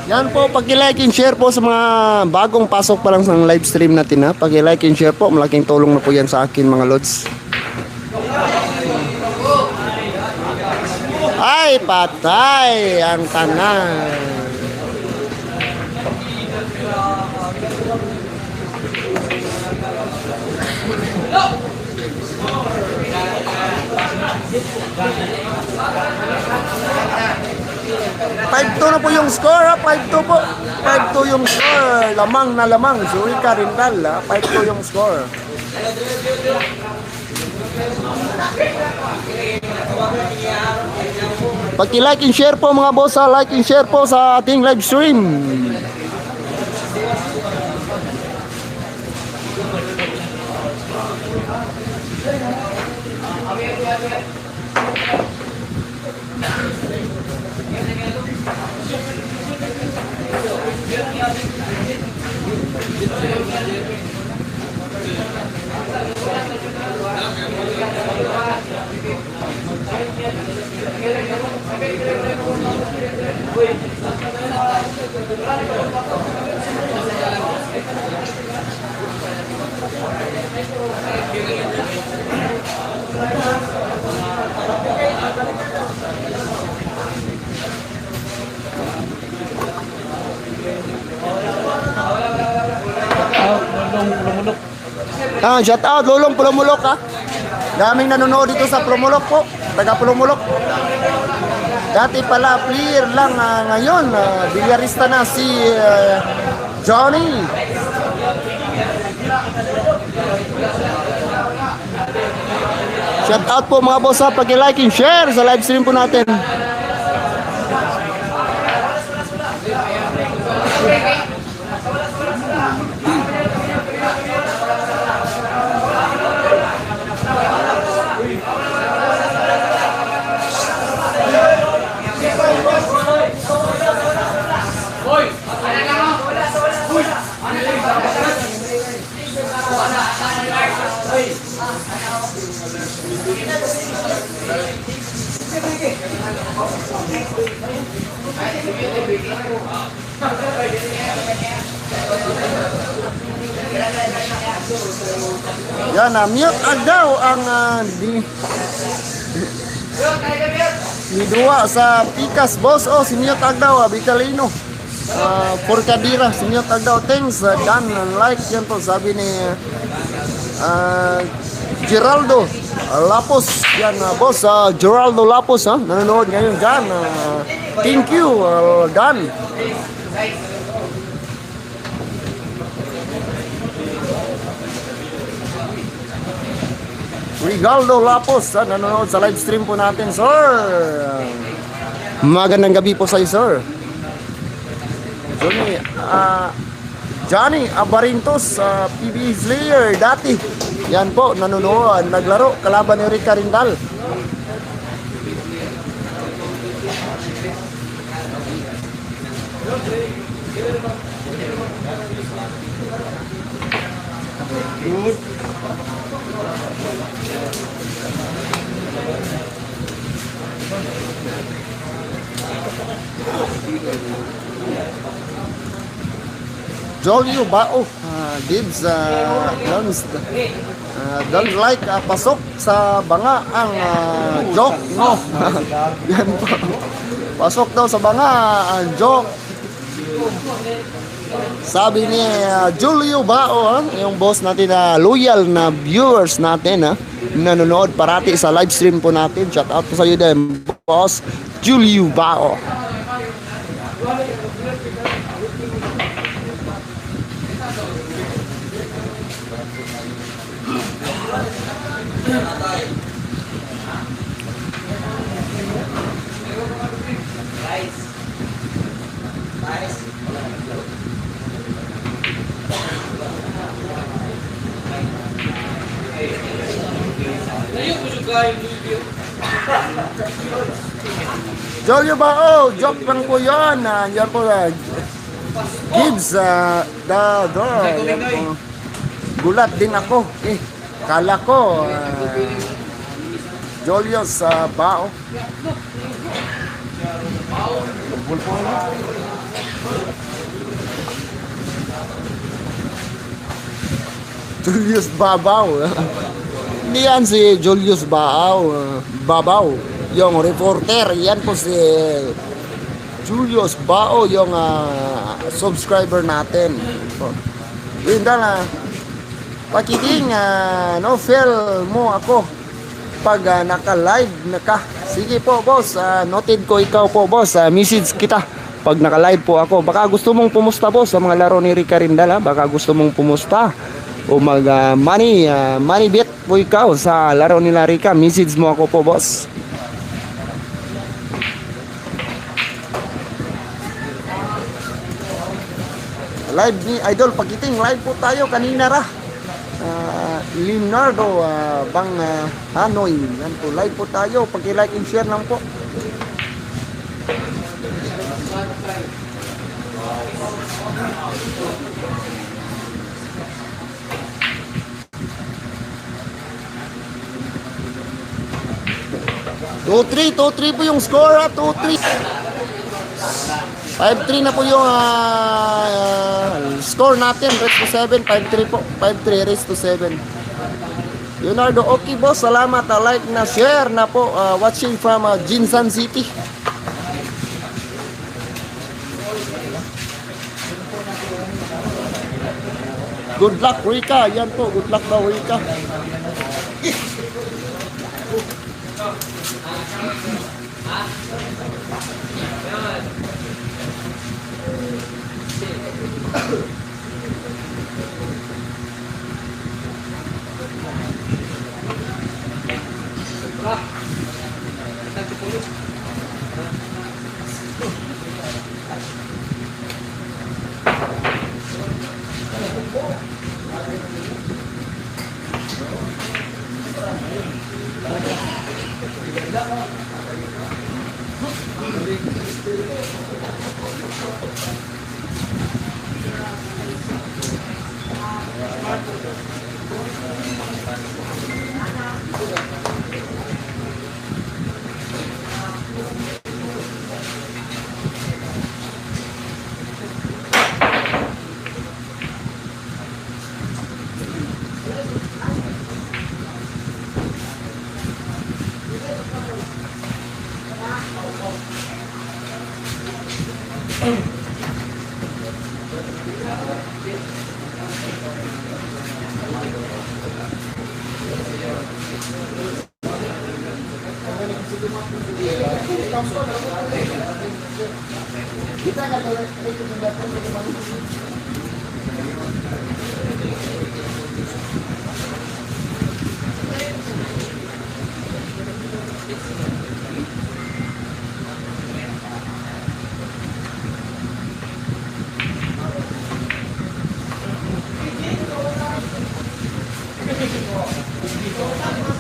Speaker 1: Yan po, pag-like and share po sa mga bagong pasok pa lang sa live stream natin, ha. Pag-like and share po, malaking tulong na po yan sa akin, mga lods. Ay, patay ang tanan. Five-2 na po yung score, ha? 5-2 po. 5-2 yung score. Lamang na lamang. Si Rica Rindal, ha? 5-2 yung score. Paki-like and share po mga boss, ha? Like and share po sa ating live stream. Shout out Lulong Pulumulok, ha. Daming nanonood dito sa Pulumulok po. Taga Pulumulok. Dati pala player lang, ngayon bilyarista na si Johnny. Shout out po mga boss, ha. Pag-like and share sa live stream po natin. Yan, Mute Agdaw ang Midua sa Pikas, boss. Oh, si Mute Agdaw, Vitalino. For Kadira, si Mute Agdaw. Thanks, Dan, like yan po, sabi ni Geraldo Lapos. Yan, boss, Geraldo Lapos, ha? Nanonood ngayon dyan. Thank you, Dan. Rigaldo Lapos, nanonood sa live stream po natin, sir. Magandang gabi po sa iyo, sir. Johnny Abarintos, PBA Slayer dati. Yan po, nanonood, naglaro, kalaban ni Rica Rindal.
Speaker 2: Good.
Speaker 1: Jolio Bao, Gibbs, don't like pasok sa banga ang joke, no? Yan po. Pasok daw sa banga ang joke. Sabi ni Julio Bao, yung boss natin na loyal na viewers natin, nanonood parati sa live stream po natin. Shout out po sa iyo din, boss Julio Bao. Jolio Bao, joke lang po yun. Yan po, Gibbs, yan po. Gulat din ako. Kala ko, Jolio sa Bao. Julius Babaw. Hindi yan si Julius Babaw, yung reporter. Yan po si Julius Bao, yung subscriber natin. Yun na, pakiting, no, feel mo ako pag naka-live na ka. Sige po, boss, noted ko ikaw po, boss. Message kita pag naka-live po ako. Baka gusto mong pumusta, boss, sa mga laro ni Rica Rindal. Baka gusto mong pumusta o money bet po ikaw sa laro nila Rica. Message mo ako po, boss. Live ni Idol Pakiting, live po tayo kanina ra. Leonardo Bang Hanoy, yan po, live po tayo. Paki-like and share lang po. Two three po yung score, 2-3. 5-3 na po yung score natin. Race to 7, 5-3 po. 5-3 race to 7. Leonardo, okay boss, salamat. Like na share na po. Watching from Jinsan City. Good luck, Rica. Yan po, good luck daw, Rica.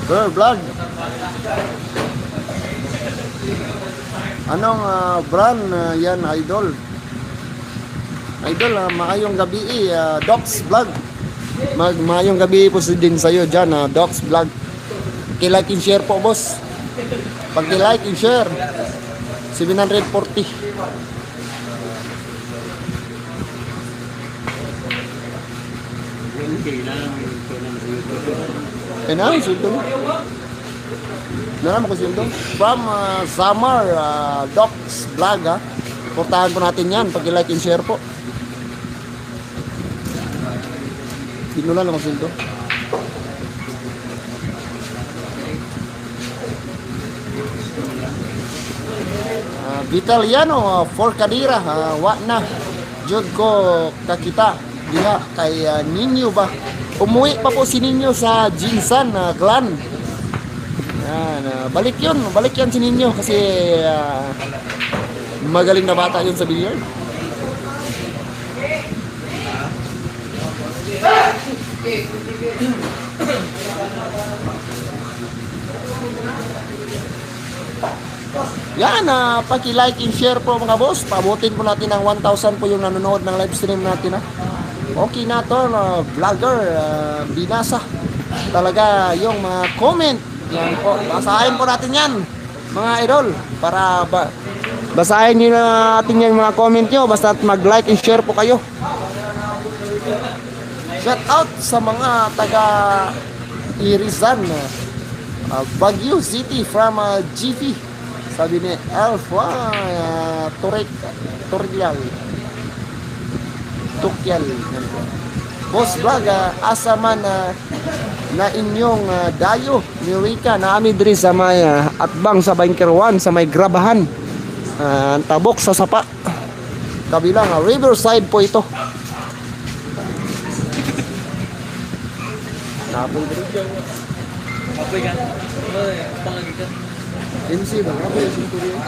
Speaker 1: Girl vlog. Anong brand yan, idol? Idol, maayong gabi Docs Vlog. Maayong gabi po din sa'yo dyan, Docs Vlog. Like and share po, boss. Pag like and share, 740. Ano? Sildo mo? Naman ko sildo? From Summer Docs Vlog, ha? Portahan po natin yan. Pag like and share po. Pinulan ako sildo. Vitaliano, for kadira, wa na. Jud ko kakita diha kay Ninyo ba. Umuwi pa po si Ninyo sa Jinsan clan. Yan, balik yan si Ninyo kasi magaling na bata yun sa billiard. Yan, paki-like and share po mga boss. Pabutin po natin ng 1,000 po yung nanonood ng live stream natin, ha. Okay na to, vlogger, binasa talaga yung mga comment. Yan po, basahin po natin yan mga idol. Para basahin nyo natin yung mga comment nyo. Basta mag-like and share po kayo. Shout out sa mga taga Irizan, Baguio City from GV. Sabi ni Alpha Torial Tukyal. Boss Vlog, asa man na inyong dayo ni Rika na amin diri sa may atbang sa Banker 1 sa may grabahan, tabok sa sapa kabilang Riverside po ito. Napoy diri.
Speaker 2: Apoy ka. Pangagi ka.
Speaker 1: MC ba? Apa yung Centurion?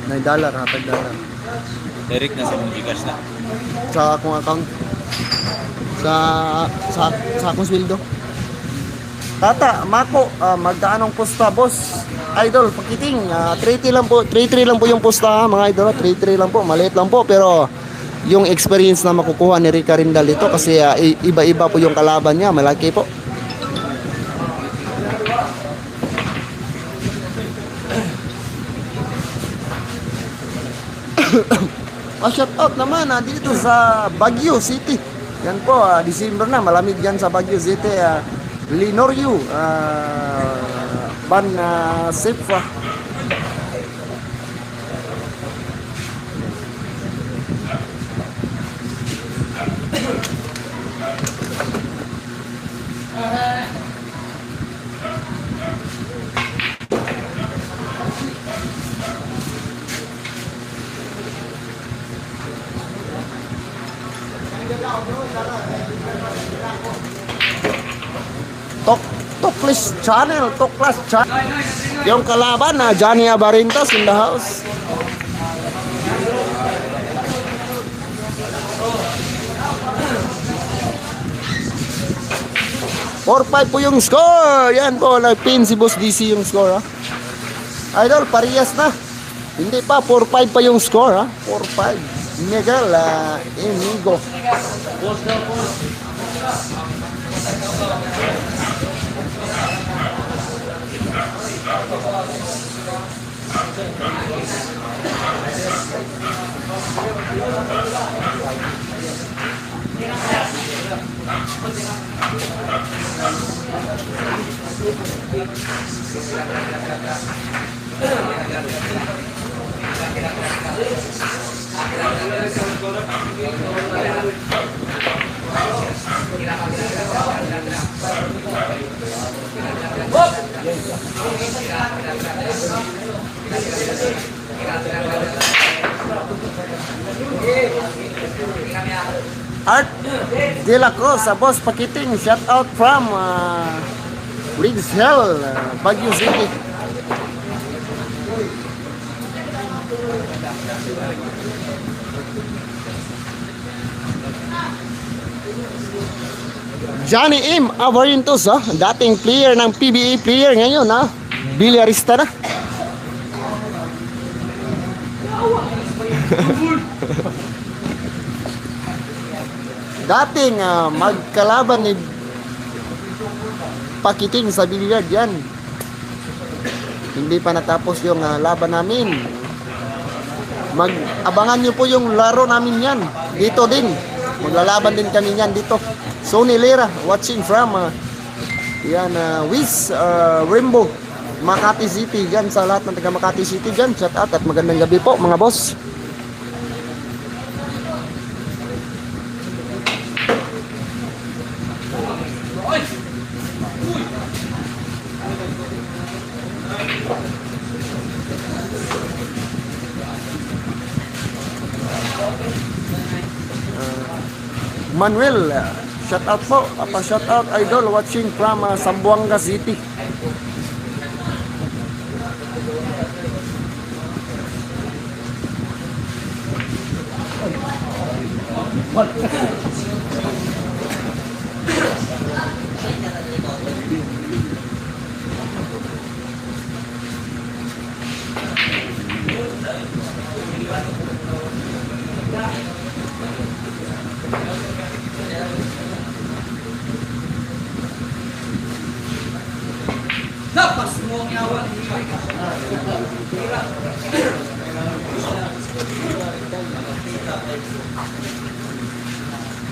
Speaker 1: $9, $100.
Speaker 2: Direct na sa mong Gcash na.
Speaker 1: Sa akong account. Sa akong sweldo. Tata, Mako, magkaanong pusta, boss? Idol, pakiting, 3-3 lang po. 3-3 lang po yung pusta, mga idol. 3-3 lang po, maliit lang po. Pero yung experience na makukuha ni Rika Rindal ito kasi iba-iba po yung kalaban niya. Malaki po. Shout out naman dito sa Baguio City. Yan po, December na, malamig yan sa Baguio City. Linorio Ban Sipfa. Toklas channel. Yung kalaban na Johnny Abarintas in the house. $4-5 po yung score. Yan po, nag-pin si Boss DC yung score, ha. Idol, parehas na. Hindi pa, 4-5 pa yung score, ha. 4-5. Miguel Inigo. Art De La Cruz, sa boss Pakiting, shout out from Riggs Hill, Baguio City. Johnny M. Avarintos, dating player ng PBA player ngayon, bilyarista na. Dating magkalaban ni Pakiting sa bilyard yan. Hindi pa natapos yung laban namin. Abangan nyo po yung laro namin yan. Dito din. Maglalaban din kami yan dito. Sonny Lera, watching from Rainbow, Makati City. Dyan sa lahat ng taga Makati City dyan. Shout out at magandang gabi po mga boss. Manuel, shout out po. Shout out idol watching from Zamboanga City.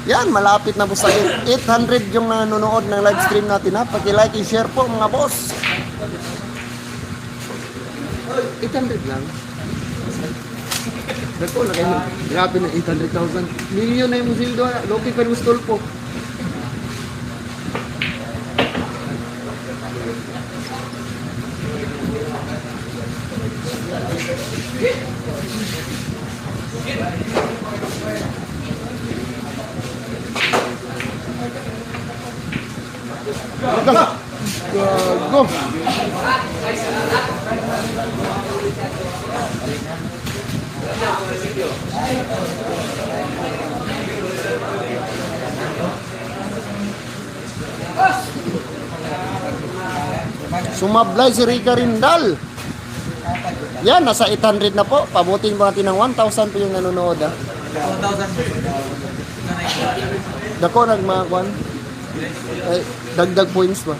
Speaker 1: Yan, malapit na po sa 800 yung nanonood ng live stream natin ha. Paki-like and share po mga boss. 800 lang. Dako na kayo. Grabe na 800,000. Million na yung sildo. Loki pa yung stall po. Go. Sumablay si Rica Rindal. Yan, nasa 800 na po. Pabutin po natin ng 1,000 po yung nanonood.
Speaker 2: 1,000.
Speaker 1: Dako nagmakuan. Ay, dagdag points ba?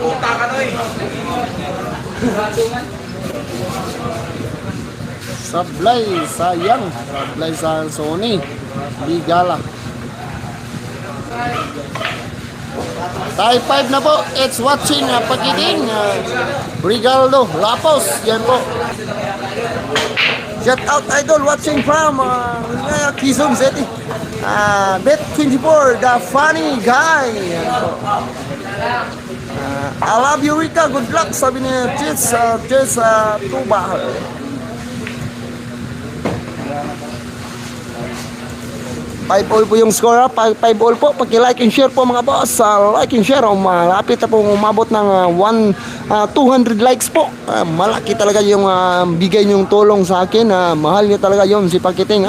Speaker 2: Puta ka noy.
Speaker 1: Sablay sayang. Sablay sa Sony. Ligala. Type 5 na po. It's watching Pakiting. Rigaldo Lapos. Yan po. Shout out idol watching from Quezon City. Bet24, the funny guy. Yan po. I love you Rika, good luck sabi ni Chis Tuba. 5-all po yung score, 5-all po. Paki-like and share po mga boss. Like and share, malapit na po umabot ng 200 likes po. Malaki talaga yung bigay niyong tulong sa akin. Mahal niyo talaga yun si Pakiting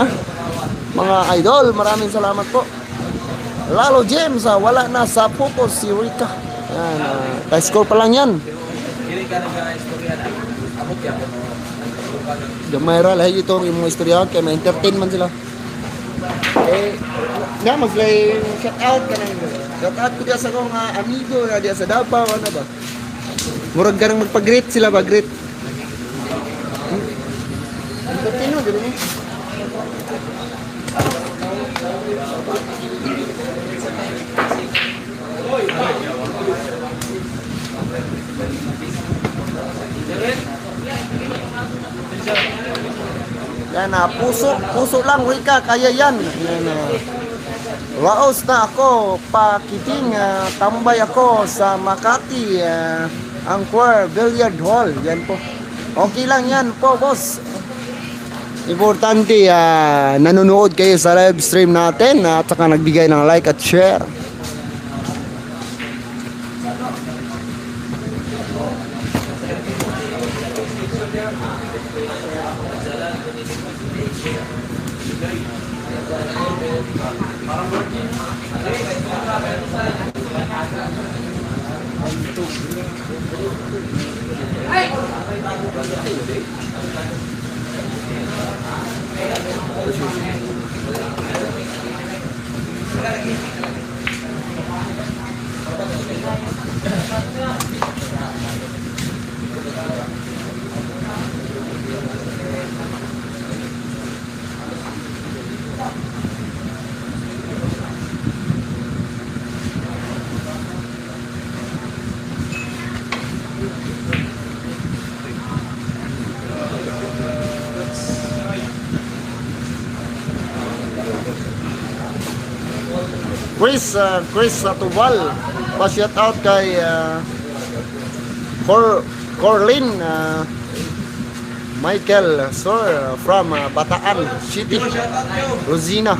Speaker 1: mga idol, maraming salamat po. Lalo James, wala na sa focus si Rika. Yan, tie score pa lang yan.
Speaker 2: Kini ka nag-istorya na. Abot yan.
Speaker 1: Gamay ra lahi ito yung mga istorya kay ma-entertain man sila. Nga mag-play shout out ka nang. Shout out ko dia sa akong amigo na dia sa Davao ano ba. Murag ka nang magpag-greet sila ba? Greet. Continue, gano'n eh. Yan na, puso lang Rika, kaya yan. Yan na. Laos na ako, pakiting, tambay ako sa Makati, Angkor Billiard Hall. Yan po. Okay lang yan po, boss. Importante, nanonood kayo sa live stream natin at saka nagbigay ng like at share. Chris Satubal, pa-shout out kay Corlin Michael Sir from Bataan City, Rosina.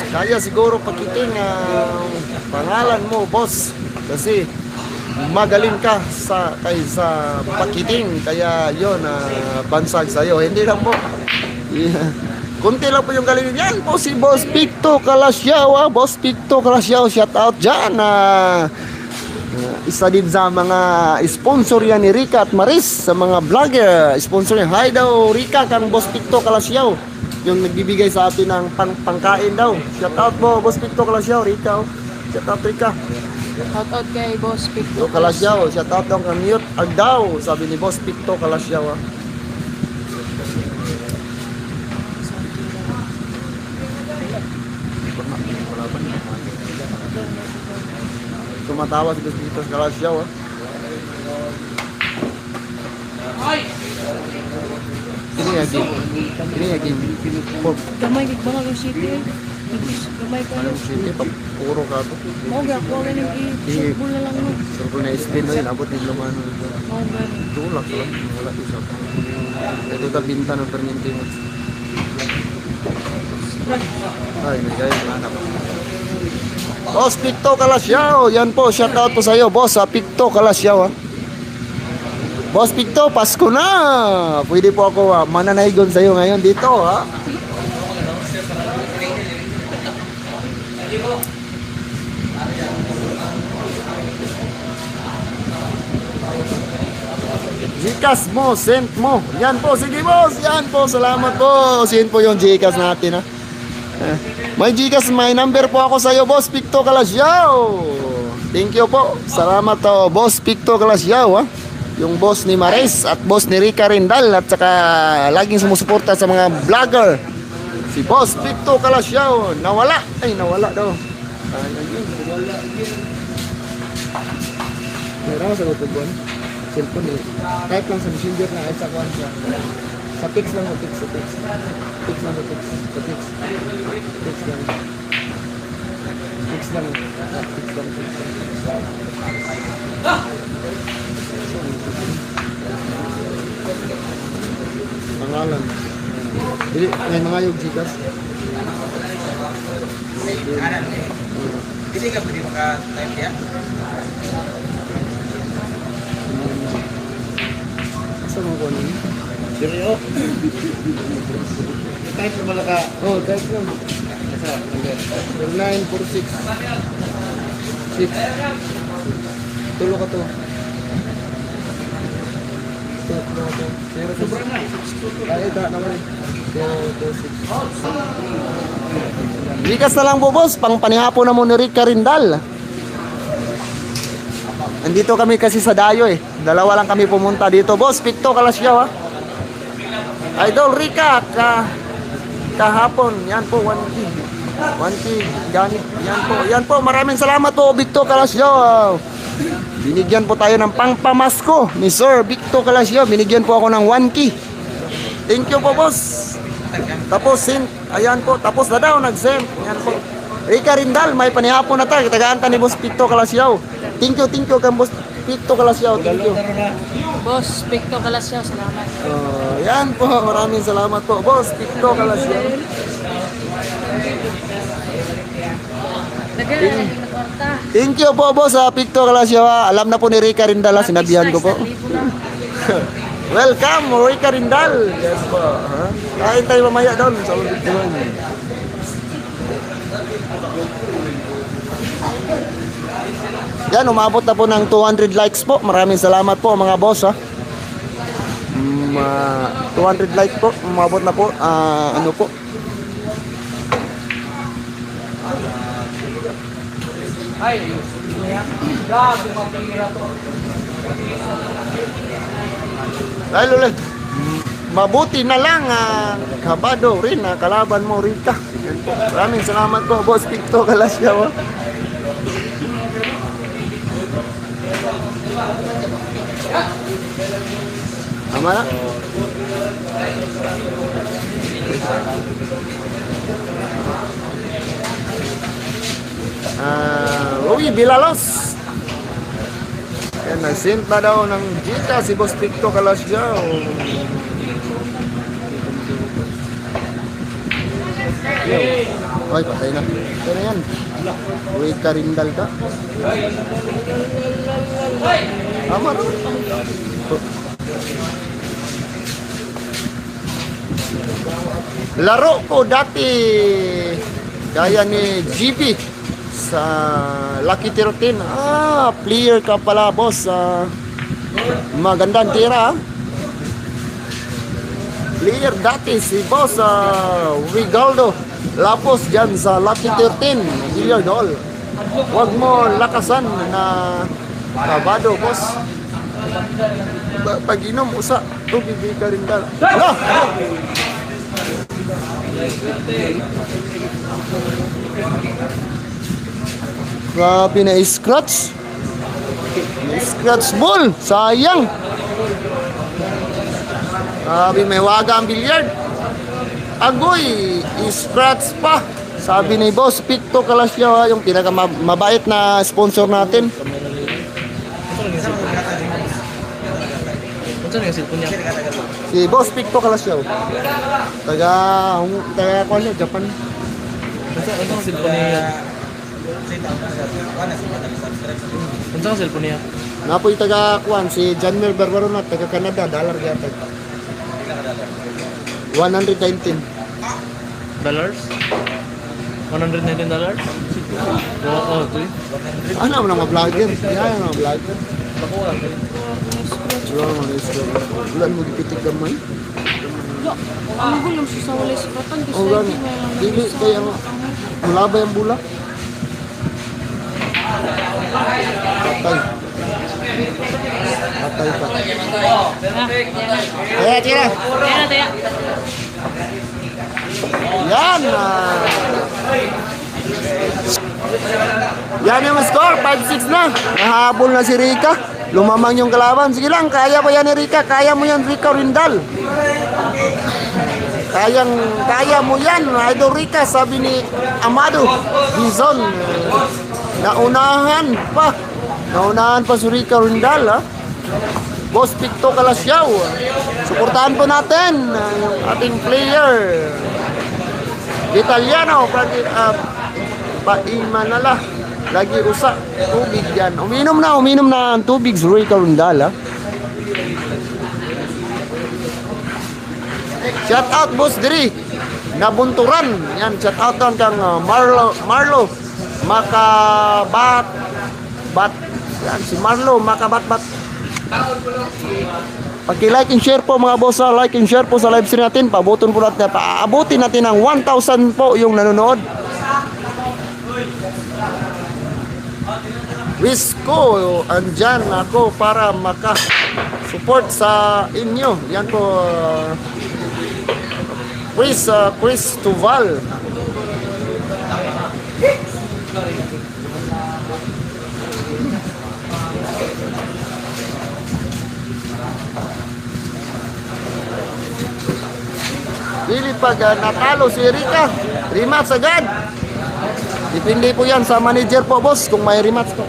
Speaker 1: Kaya siguro pakiting pangalan mo, boss, kasi magaling ka sa pakiting, kaya yon bansag sa'yo. Hindi lang po. Yeah. Kunti lang po yung galing yan po si Boss Picto Kalasyaw. Boss Picto Kalasyaw, shout out dyan. Isa din sa mga sponsor yan ni Rika at Maris, sa mga vlogger. Sponsor yan. Hi daw Rika kang Boss Picto Kalasyaw, yung nagbibigay sa atin ng pangkain daw. Shout out po Boss Picto Kalasyaw, Rika. Shout out Rika.
Speaker 3: Shout out kay Boss Picto
Speaker 1: Kalasyaw. Shout out daw kang Mute Agdaw, sabi ni Boss Picto Kalasyaw. Tumatawa si Boss Picto Kalasyaw. Ini lagi
Speaker 3: Gamay gid ba nga city? Gamay ka.
Speaker 1: Anong city pa? Puro ka to.
Speaker 3: Mo ga ko ganing i-football na lang no.
Speaker 1: Circle na spin na yun, abot yung laman.
Speaker 3: Mo ga.
Speaker 1: Tulak lang, wala isa. Ito ta binta ng perminti mo. Ay, may gaya ng anak. Boss Picto Kalasyaw, yan po, shout out po sa iyo, Boss Picto Kalasyaw. Boss Picto, Pasko na! Pwede po ako mananaygon sa iyo ngayon dito, ha? Gcash mo, send mo. Yan po, sige boss. Yan po, salamat po. Send po yung Gcash natin, ha. May Gcash, may number po ako sa iyo, Boss Picto Kalasyaw. Thank you po. Salamat to, Boss Picto Kalasyaw, ha. Yung boss ni Maris at boss ni Rika Rindal at saka laging sumusuporta sa mga vlogger. Si Boss Picto Kalasyaw, nawala. Ay, nawala daw. Meron sa utugon. Cellphone eh. Type lang sa messenger na ay sa kuhan siya. Sa text lang, sa text. Text lang, sa text. Sa text. Text lang. Text lang. Text lang. Pangalan. Hindi, may mga yung Gcash.
Speaker 2: Hindi ka pwede maka-type yan?
Speaker 1: Asa mga kuha nyo?
Speaker 2: Diri o. Type na wala ka.
Speaker 1: Oh, type lang.
Speaker 2: Asa?
Speaker 1: 946 6 tulo ka to.
Speaker 2: Sobrang na.
Speaker 1: Ay, ito naman. 026 Likas na lang po boss, pang panihapon na mo ni Rika Rindal. andito kami kasi sa Dayo eh. Dalawa lang kami pumunta dito. Boss, Picto Kalasyaw ha. Idol Rika, kahapon. Yan po, 1K. 1K, ganit. Yan po, maraming salamat po, Picto Kalasyaw. Binigyan po tayo ng pangpamasko ni Sir Picto Kalasyaw. Binigyan po ako ng 1K. Thank you po, boss. Tapos, ayan po, tapos na daw, nag-send. Ayan po. Rika Rindal, may panihapon na tayo. Tagaanta ni Boss Picto Kalasyaw. Thank you, kang Boss Picto Kalasyaw. Thank you.
Speaker 3: Boss, Picto Kalasyaw, salamat.
Speaker 1: Yan po, maraming salamat po. Boss Picto Kalasyaw. Thank you po, Boss Picto Kalasyaw. Alam na po ni Rika Rindal, sinabihan ko po. Welcome, Rika Rindal. Yes po. Kain tayo mamaya doon sa ulit doon. Yan, umabot na po ng 200 likes po. Maraming salamat po mga boss ha. 200 likes po. Umabot na po. Ano po? Dahil ulit. Mabuti na lang kabado rin kalaban mo Rika. Yan po. Maraming salamat po Boss Picto Kalasyaw ha. Tama na. Uy, Bilalos. Yan, nag-send na daw ng Gita si Boss Picto Kalasyaw. Ay, patay na. Ito na yan. Rika Rindal ka. Tama na. Laro ko dati gaya ni GB sa Lucky 13. Player ka pala boss. Magandang tira. Player dati si boss Rigaldo Lapos dyan sa Lucky 13 Billiard Hall. Huwag mo lakasan na kabado boss. Pag inom usa tubig ka rin dala. Grabe na scratch. Scratch ball. Sayang. Grabe may waga ang billiard. Agoy, scratch pa. Sabi ni Boss Picto Kalasyaw, yung pinakamabait na sponsor natin.
Speaker 2: Ano yung cellphone niya?
Speaker 1: Si Boss Picto Kalasyaw. Taga ko niya, Japan.
Speaker 2: Ano ang cellphone niya? Ano ang cellphone niya?
Speaker 1: Napoy taga kuan si Janmer Barbaro na taga Canada, dollar gyapon. $119.
Speaker 2: Dollars? $119? Oo, ito eh.
Speaker 1: Ano ang mga vlogger? Yan ang mga vlogger.
Speaker 2: Bakuha.
Speaker 1: Wala mo na isla. Wala mo gipitik gamay.
Speaker 3: Ang gulang sa walay sikatan.
Speaker 1: O gani. Dili kaya wala ba yung bulak? Patay. Patay pa. Kaya tira.
Speaker 3: Kaya na tayo.
Speaker 1: Yan. Yan yung score. 5-6 na. Nahabol na si Rika. Lumamang yung kalaban. Sige lang. Kaya pa yan ni Rika. Kaya mo yan, Rika Rindal. Kaya mo yan, Idol Rika. Sabi ni Amado Dizon. Naunahan pa si Rika Rindal ha? Boss Picto Kalasyaw. Suportahan po natin yung ating player Italiano Paimanala. Lagi usa tubig yan. Uminom na ang tubig si Rika Rindal ha? Shout out Boss Diri Nabunturan. Yan, shout out doon kang Marlo Makabat. Yan, si Marlo Makabat. Paki-like and share po mga boss, like and share po sa live stream natin. Paabutin po natin, paabutin natin ng 1,000 po yung nanonood. wish ko andyan ako para maka-support sa inyo. Yan po, Chris Tuval. Dili pag natalo si Erika, rematch agad. Depende po yan sa manager po, boss, kung may rematch po.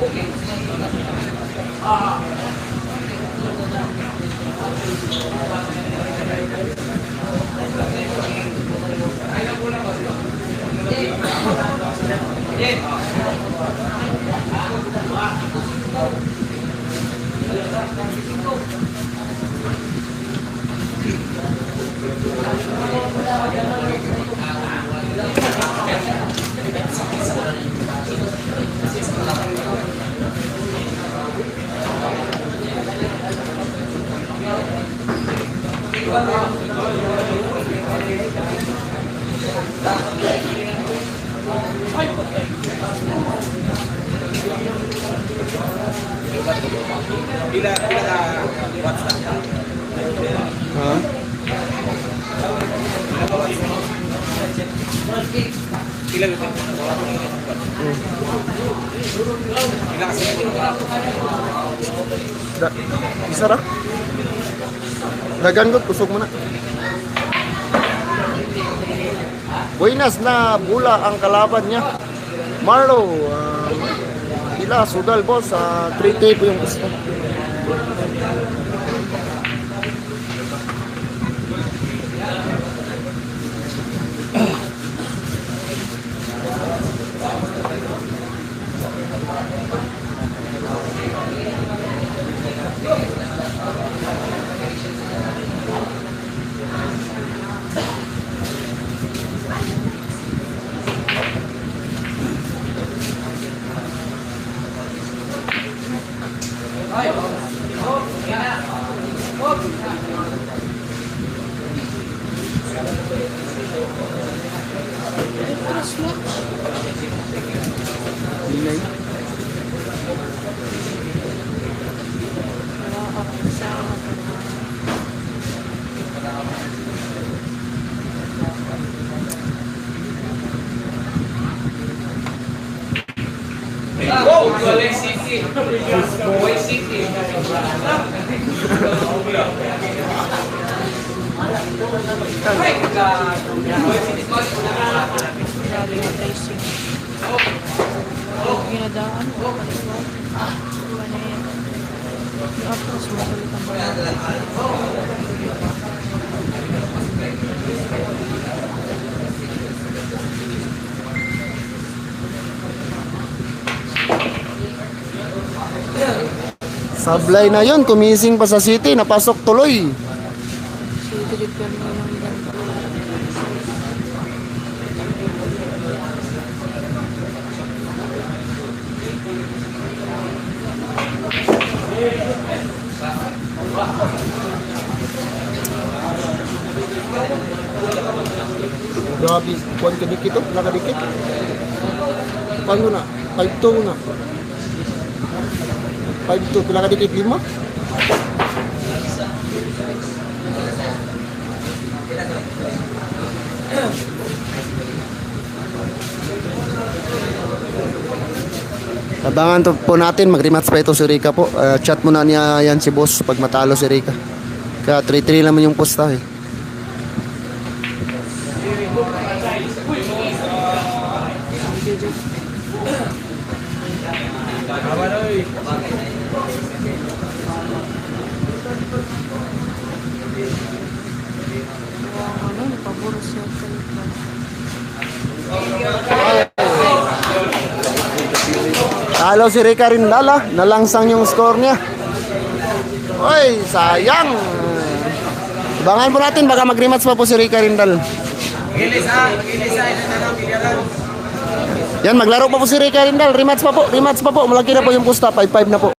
Speaker 2: Pila ka watch na.
Speaker 1: Ha?
Speaker 2: Pila ka. Pila kasi.
Speaker 1: Isa ra? Dagan ko, kusog mo na. Buenas na bula ang kalaban niya. Marlo, ila sudal boss, 3K po yung gusto. Ingay.
Speaker 2: Go! Golden City! Golden City!
Speaker 3: Grabe yung tracing. Ginadaan ko. Ano yan? Yung apros mo ulit ang bayan.
Speaker 1: Sablay na yun, kumising pa sa city, napasok tuloy.
Speaker 3: So, ito yung pero ng ganito.
Speaker 1: Grabe, kuwan ka dikit to, nakadikit. Paano na? 5-2 na. 5-2, pila ka dikit 5? Abangan to po natin, mag-rematch pa ito si Rika po. Chat muna niya yan si boss pag matalo si Rika. Kaya 3-3 naman yung posta eh.
Speaker 3: Ano, napaburo siya sa likod.
Speaker 1: Talo si Rika Rindala, nalangsang yung score niya. Oy, sayang. Abangan po natin, baka mag-rematch pa po si Rika Rindal.
Speaker 2: Ilisa, ina na lang, pilyaran.
Speaker 1: Yan, maglaro pa po si Rika Rindal. Rematch pa po, malaki na po yung posta, 5-5 na po.